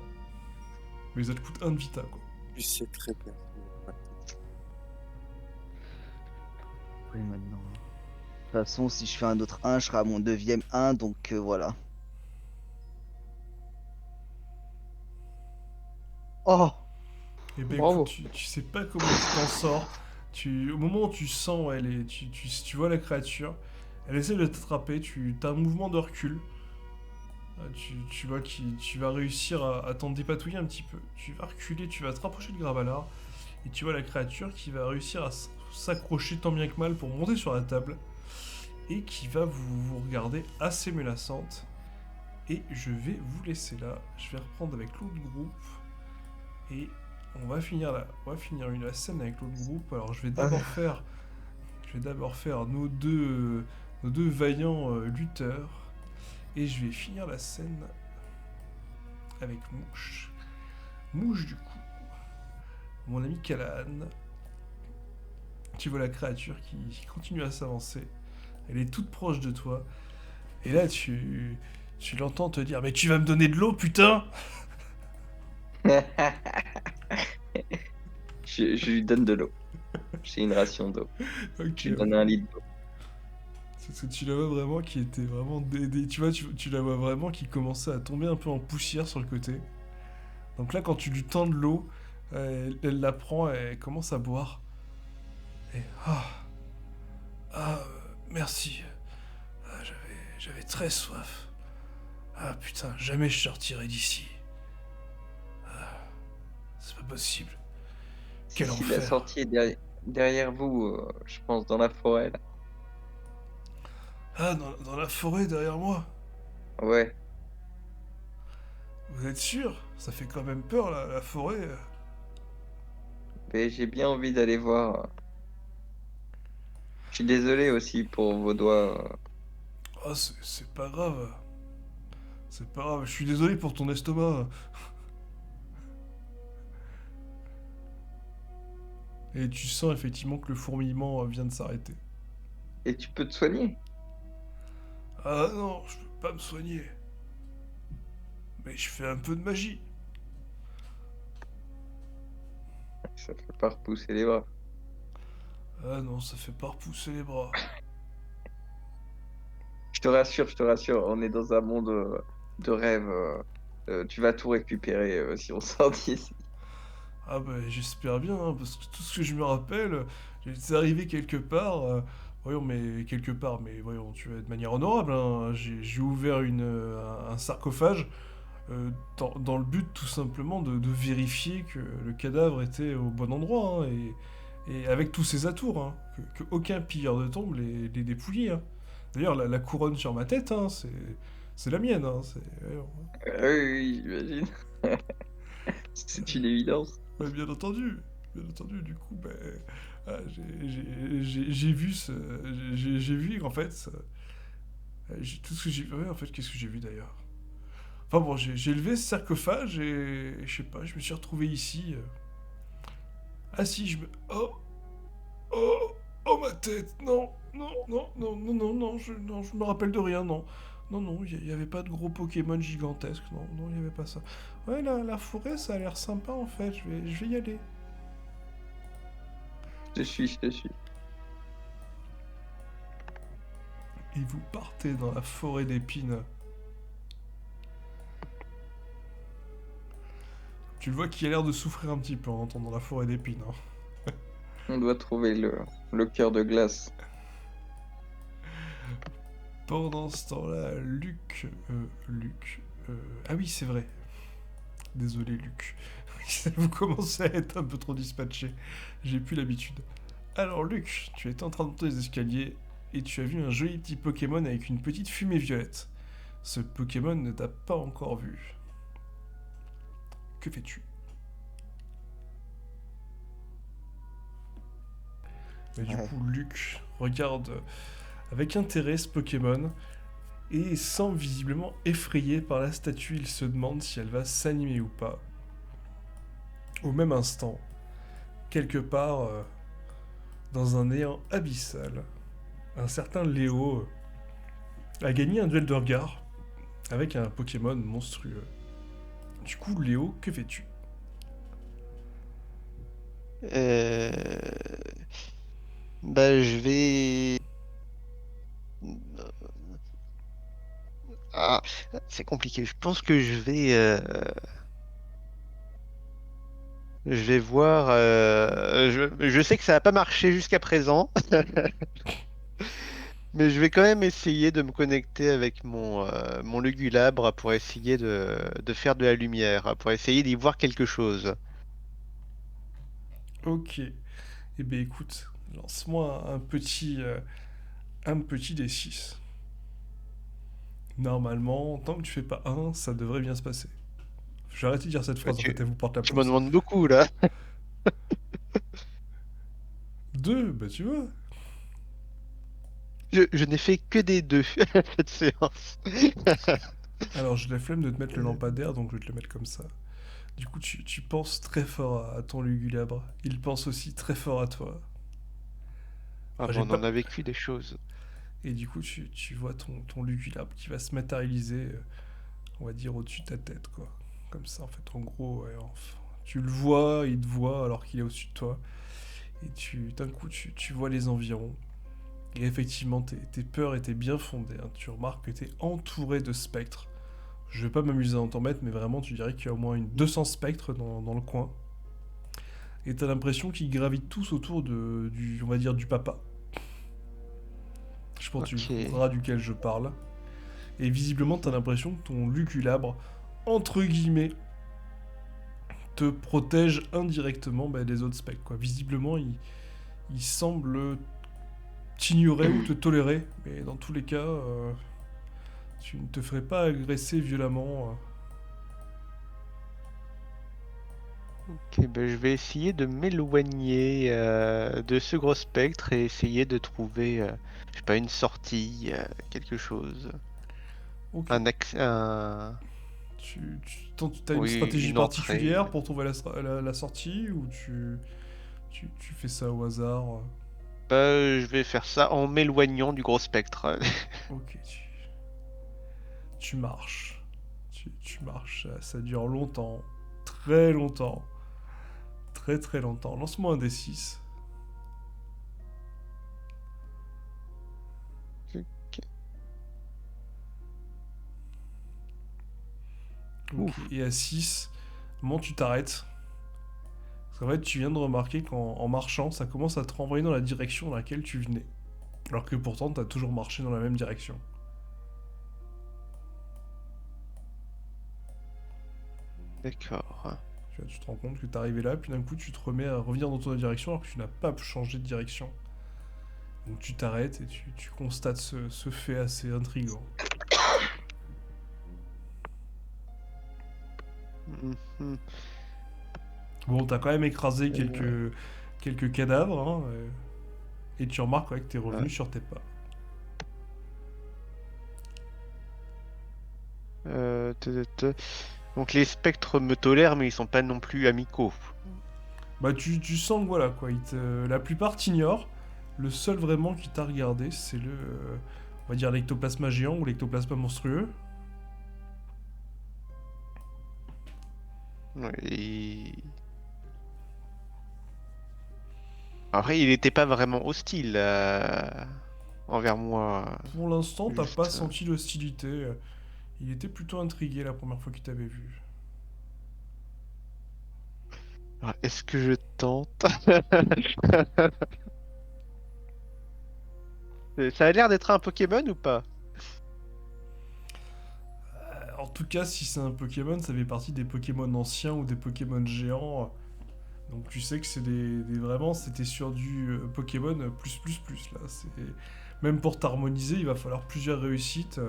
Mais ça te coûte 1 de vita, quoi. Tu sais très bien. Oui, maintenant. De toute façon, si je fais un autre 1, je serai à mon 9ème 1, donc voilà. Oh! Et ben Bravo. écoute, tu sais pas comment tu t'en sors. Au moment où tu sens, tu vois la créature, elle essaie de t'attraper, tu as un mouvement de recul. Tu vois que tu vas réussir à t'en dépatouiller un petit peu. Tu vas reculer, tu vas te rapprocher de Grabalar, et tu vois la créature qui va réussir à s'accrocher tant bien que mal pour monter sur la table, et qui va vous regarder assez menaçante. Et je vais vous laisser là. Je vais reprendre avec l'autre groupe, et on va finir la scène avec l'autre groupe. Alors je vais d'abord faire nos deux vaillants lutteurs. Et je vais finir la scène avec Mouche. Mouche, du coup, mon ami Callahan. Tu vois la créature qui continue à s'avancer. Elle est toute proche de toi. Et là, tu l'entends te dire: mais tu vas me donner de l'eau, putain! Je lui donne de l'eau. J'ai une ration d'eau. Ok, Je lui donne 1 litre d'eau. parce que tu la vois vraiment qui était vraiment... Tu vois, tu la vois vraiment qui commençait à tomber un peu en poussière sur le côté. Donc là, quand tu lui tends de l'eau, elle la prend et elle commence à boire. Et... merci. J'avais très soif. Ah putain, jamais je sortirai d'ici. C'est pas possible. Quel Si enfer. la sortie est derrière vous, je pense dans la forêt là. Ah, dans la forêt derrière moi. Ouais. Vous êtes sûr? Ça fait quand même peur, la forêt. Mais j'ai bien envie d'aller voir. Je suis désolé aussi pour vos doigts. Oh, c'est pas grave. C'est pas grave. Je suis désolé pour ton estomac. Et tu sens effectivement que le fourmillement vient de s'arrêter. Et tu peux te soigner. Ah non, je peux pas me soigner. Mais je fais un peu de magie. Ça fait pas repousser les bras. Ah non, ça fait pas repousser les bras. Je te rassure, on est dans un monde de rêve. Tu vas tout récupérer si on sort d'ici. Ah bah j'espère bien, hein, parce que tout ce que je me rappelle, j'étais arrivé quelque part, voyons, mais quelque part, mais voyons, tu vois, de manière honorable, hein, j'ai ouvert un sarcophage dans le but tout simplement de vérifier que le cadavre était au bon endroit, hein, et avec tous ses atours, hein, que aucun pilleur de tombe les dépouillait. Hein. D'ailleurs, la couronne sur ma tête, hein, c'est la mienne. Hein, voyons. Oui, j'imagine. C'est une évidence. Ouais, bien entendu, du coup, j'ai vu j'ai vu en fait, tout ce que j'ai vu, ouais, en fait, qu'est-ce que j'ai vu d'ailleurs? Enfin bon, j'ai levé ce sarcophage et je sais pas, je me suis retrouvé ici. Ah si, oh, oh, oh ma tête, non, non, non, non, non, non, non, je me rappelle de rien, non. Non, non, il n'y avait pas de gros Pokémon gigantesques, non, non, il n'y avait pas ça. Ouais, la forêt, ça a l'air sympa en fait, je vais y aller. Je te suis. Et vous partez dans la forêt d'épines. Tu le vois qui a l'air de souffrir un petit peu en entendant la forêt d'épines. Hein. On doit trouver le cœur de glace. Pendant ce temps-là, Luc... ah oui, c'est vrai. Désolé, Luc. Vous commencez à être un peu trop dispatché. J'ai plus l'habitude. Alors, Luc, tu étais en train de monter les escaliers et tu as vu un joli petit Pokémon avec une petite fumée violette. Ce Pokémon ne t'a pas encore vu. Que fais-tu? Et du coup, Luc regarde avec intérêt ce Pokémon et semble visiblement effrayé par la statue. Il se demande si elle va s'animer ou pas. Au même instant, quelque part dans un néant abyssal, un certain Léo a gagné un duel de regard avec un Pokémon monstrueux. Du coup, Léo, que fais-tu? Bah, je vais. Ah, c'est compliqué. Je pense que je vais voir. Je sais que ça n'a pas marché jusqu'à présent. Mais je vais quand même essayer de me connecter avec mon Lugulabre pour essayer de faire de la lumière, pour essayer d'y voir quelque chose. Ok. Eh ben écoute, lance-moi un petit D6. Normalement, tant que tu fais pas un, ça devrait bien se passer. Je vais arrêter de dire cette Ouais, phrase, en fait, elle vous porte la tu m'en poisse. demandes beaucoup là. 2, bah tu vois. Je n'ai fait que des 2 cette séance. Alors, j'ai la flemme de te mettre le lampadaire, donc je vais te le mettre comme ça. Du coup, tu penses très fort à ton Lugulabre. Il pense aussi très fort à toi. Ah, Alors, mais j'ai on en pas... a vécu des choses. Et du coup, tu vois ton Lugulabre qui va se matérialiser, on va dire, au-dessus de ta tête, quoi. Comme ça, en fait, en gros, ouais, tu le vois, il te voit alors qu'il est au-dessus de toi. Et d'un coup, tu vois les environs. Et effectivement, tes peurs étaient bien fondées, hein. Tu remarques que tu es entouré de spectres. Je vais pas m'amuser à en t'en mettre, mais vraiment, tu dirais qu'il y a au moins 200 spectres dans le coin. Et t'as l'impression qu'ils gravitent tous autour on va dire, du papa. Je pense que tu Ok. comprendras duquel je parle. Et visiblement, t'as l'impression que ton Luculabre, entre guillemets, te protège indirectement des autres spectres, quoi. Visiblement, il semble t'ignorer ou te tolérer, mais dans tous les cas, tu ne te ferais pas agresser violemment. Ok, ben je vais essayer de m'éloigner de ce gros spectre et essayer de trouver, je sais pas, une sortie, quelque chose. Ok. T'as une Oui, stratégie une entrée. particulière pour trouver la sortie ou tu fais ça au hasard? Je vais faire ça en m'éloignant du gros spectre. Ok, tu marches. Tu marches. Ça dure longtemps. Très longtemps. Très très longtemps. Lance-moi un D6. Ok. Ok. Ouf. Et à 6, moment tu t'arrêtes. Parce qu'en fait, tu viens de remarquer qu'en marchant, ça commence à te renvoyer dans la direction dans laquelle tu venais. Alors que pourtant, t'as toujours marché dans la même direction. D'accord. Tu te rends compte que t'es arrivé là, puis d'un coup, tu te remets à revenir dans ton direction alors que tu n'as pas changé de direction. Donc tu t'arrêtes et tu constates ce fait assez intriguant. Mhm. Bon, t'as quand même écrasé Ouais. quelques cadavres, hein, et tu remarques ouais, que t'es Ouais. revenu sur tes pas. Donc les spectres me tolèrent, mais ils sont pas non plus amicaux. Bah tu sens que voilà quoi, la plupart t'ignorent. Le seul vraiment qui t'a regardé, c'est on va dire l'ectoplasma géant ou l'ectoplasma monstrueux. Ouais, après, il n'était pas vraiment hostile envers moi. Pour l'instant, t'as pas Juste. senti l'hostilité. Il était plutôt intrigué la première fois qu'il t'avait vu. Alors, est-ce que je tente? Ça a l'air d'être un Pokémon ou pas? En tout cas, si c'est un Pokémon, ça fait partie des Pokémon anciens ou des Pokémon géants. Donc tu sais que c'est vraiment, c'était sur du Pokémon plus là. Même pour t'harmoniser, il va falloir plusieurs réussites.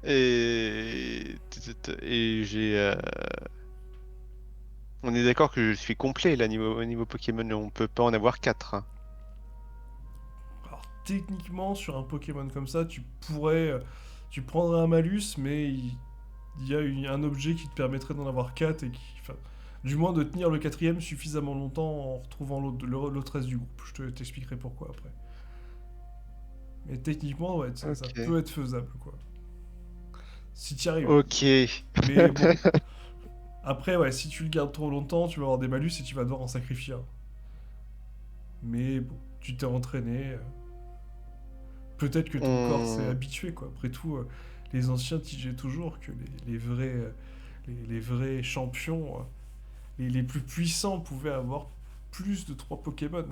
Et j'ai. On est d'accord que je suis complet là au niveau Pokémon, on peut pas en avoir 4. Alors techniquement, sur un Pokémon comme ça, tu prendrais un malus, mais il y a un objet qui te permettrait d'en avoir 4 et enfin, du moins de tenir le quatrième suffisamment longtemps en retrouvant l'autre reste du groupe. T'expliquerai pourquoi après. Mais techniquement, ouais, ça Ok. peut être faisable, quoi. Si tu y arrives. Ok. Mais bon, après, ouais, si tu le gardes trop longtemps, tu vas avoir des malus et tu vas devoir en sacrifier un. Mais bon, tu t'es entraîné. Peut-être que ton corps s'est On... habitué, quoi. Après tout, les anciens disaient toujours que les vrais, les vrais champions, les plus puissants pouvaient avoir plus de 3 Pokémon.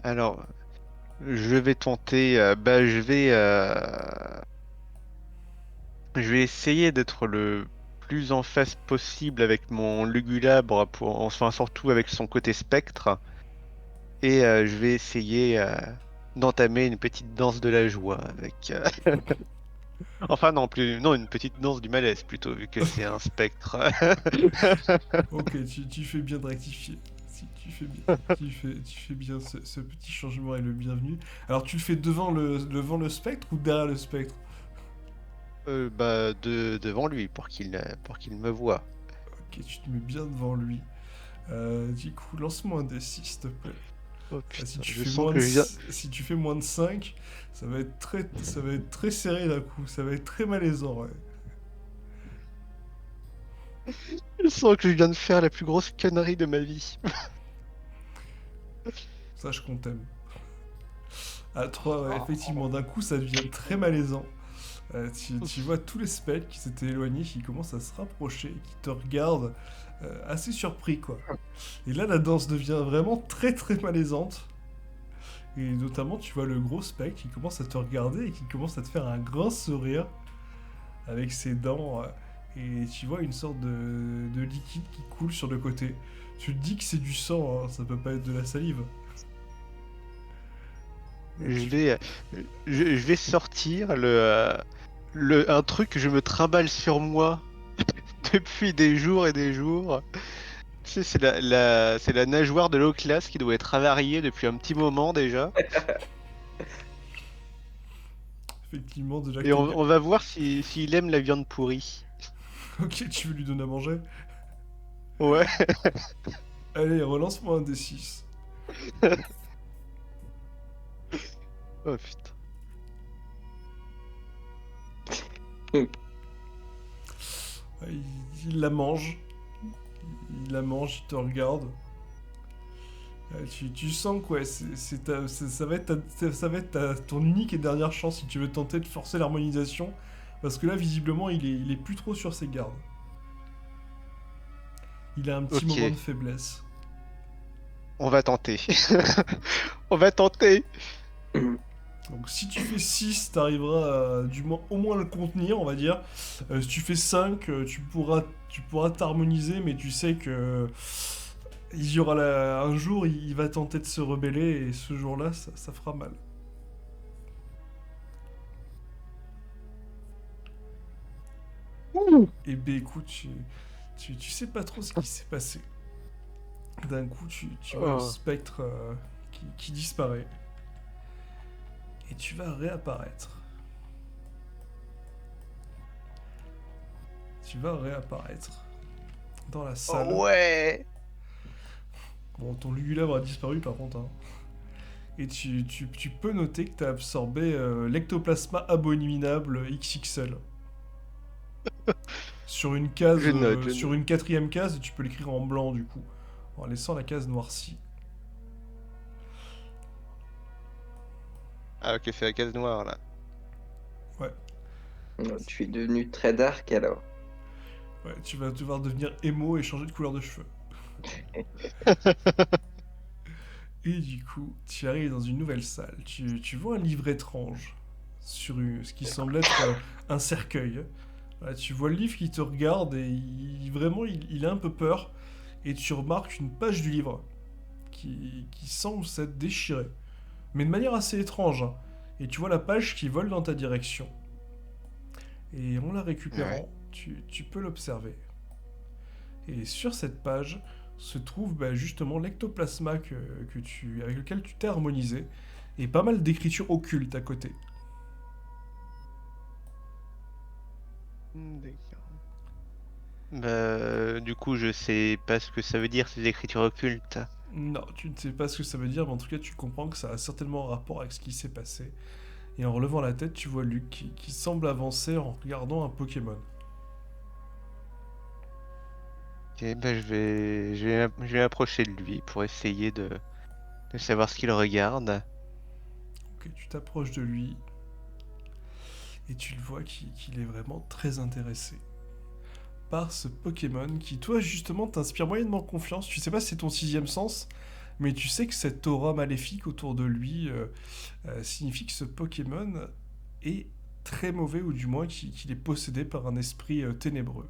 Alors, je vais tenter. Je vais essayer d'être le plus en phase possible avec mon Lugulabre, enfin surtout avec son côté spectre. Et je vais essayer d'entamer une petite danse de la joie avec. Enfin non, non, une petite danse du malaise plutôt, vu que c'est un spectre. Ok, tu fais bien de rectifier. Si, tu fais bien. Tu fais bien. Ce petit changement est le bienvenu. Alors, tu le fais devant le spectre ou derrière le spectre? Devant lui pour qu'il me voie. Ok, tu te mets bien devant lui. Du coup, lance-moi un D6, s'il te plaît. Oh Si putain, tu je fais sens moins que de, je viens. si tu fais moins de 5, ça va être très serré d'un coup. Ça va être très malaisant, ouais. Je sens que je viens de faire la plus grosse connerie de ma vie. Sache qu'on t'aime. À 3, ouais, effectivement, d'un coup, ça devient très malaisant. Tu vois tous les spells qui s'étaient éloignés, qui commencent à se rapprocher, qui te regardent assez surpris, quoi. Et là, la danse devient vraiment très très malaisante. Et notamment, tu vois le gros spectre qui commence à te regarder et qui commence à te faire un grand sourire avec ses dents. Et tu vois une sorte de liquide qui coule sur le côté. Tu te dis que c'est du sang, hein, ça peut pas être de la salive. Je vais, je vais sortir un truc que je me trimballe sur moi depuis des jours et des jours. Tu sais, c'est la nageoire de l'eau classe qui doit être avariée depuis un petit moment déjà. Effectivement, déjà que Et t'es on va voir s'il aime la viande pourrie. Ok, tu veux lui donner à manger? Ouais. Allez, relance-moi un D6. Oh putain. Ouais, il la mange. Il la mange, il te regarde. Tu sens que ouais, ça va être, ton unique et dernière chance si tu veux tenter de forcer l'harmonisation. Parce que là, visiblement, il est plus trop sur ses gardes. Il a un petit moment de Ok, faiblesse. on va tenter. On va tenter. Donc si tu fais 6, t'arriveras au moins à le contenir, on va dire. Si tu fais 5, tu pourras t'harmoniser, mais tu sais que il y aura un jour, il va tenter de se rebeller, et ce jour-là, ça fera mal. Et ben écoute, tu sais pas trop ce qui s'est passé. D'un coup, tu vois le Oh. spectre qui disparaît. Et tu vas réapparaître. Tu vas réapparaître dans la salle. Oh ouais. Bon, ton Lugulabre a disparu par contre, hein. Et tu peux noter que tu as absorbé l'ectoplasma abominable XXL. Sur une case, Je note, je sur note. une quatrième case, et tu peux l'écrire en blanc du coup, en laissant la case noircie. Ah ok, c'est la case noire là. Ouais, Tu es devenu très dark alors. ouais, tu vas devoir devenir émo et changer de couleur de cheveux. Et du coup, tu arrives dans une nouvelle salle. Tu vois un livre étrange sur ce qui semble être un cercueil. Voilà, tu vois le livre qui te regarde et vraiment il a un peu peur. Et tu remarques une page du livre qui semble s'être déchirée. Mais de manière assez étrange, hein. Et tu vois la page qui vole dans ta direction. Et en la Ouais. récupérant, tu peux l'observer. Et sur cette page se trouve justement l'ectoplasma avec lequel tu t'es harmonisé. Et pas mal d'écritures occultes à côté. D'accord. Du coup, je sais pas ce que ça veut dire ces écritures occultes. Non, tu ne sais pas ce que ça veut dire, mais en tout cas tu comprends que ça a certainement un rapport avec ce qui s'est passé. Et en relevant la tête, tu vois Luke qui semble avancer en regardant un Pokémon. Ok, je vais m'approcher de lui pour essayer de savoir ce qu'il regarde. Ok, tu t'approches de lui et tu le vois qu'il est vraiment très intéressé par ce Pokémon qui, toi, justement, t'inspire moyennement confiance. Tu sais pas si c'est ton sixième sens, mais tu sais que cette aura maléfique autour de lui signifie que ce Pokémon est très mauvais, ou du moins qu'il est possédé par un esprit ténébreux.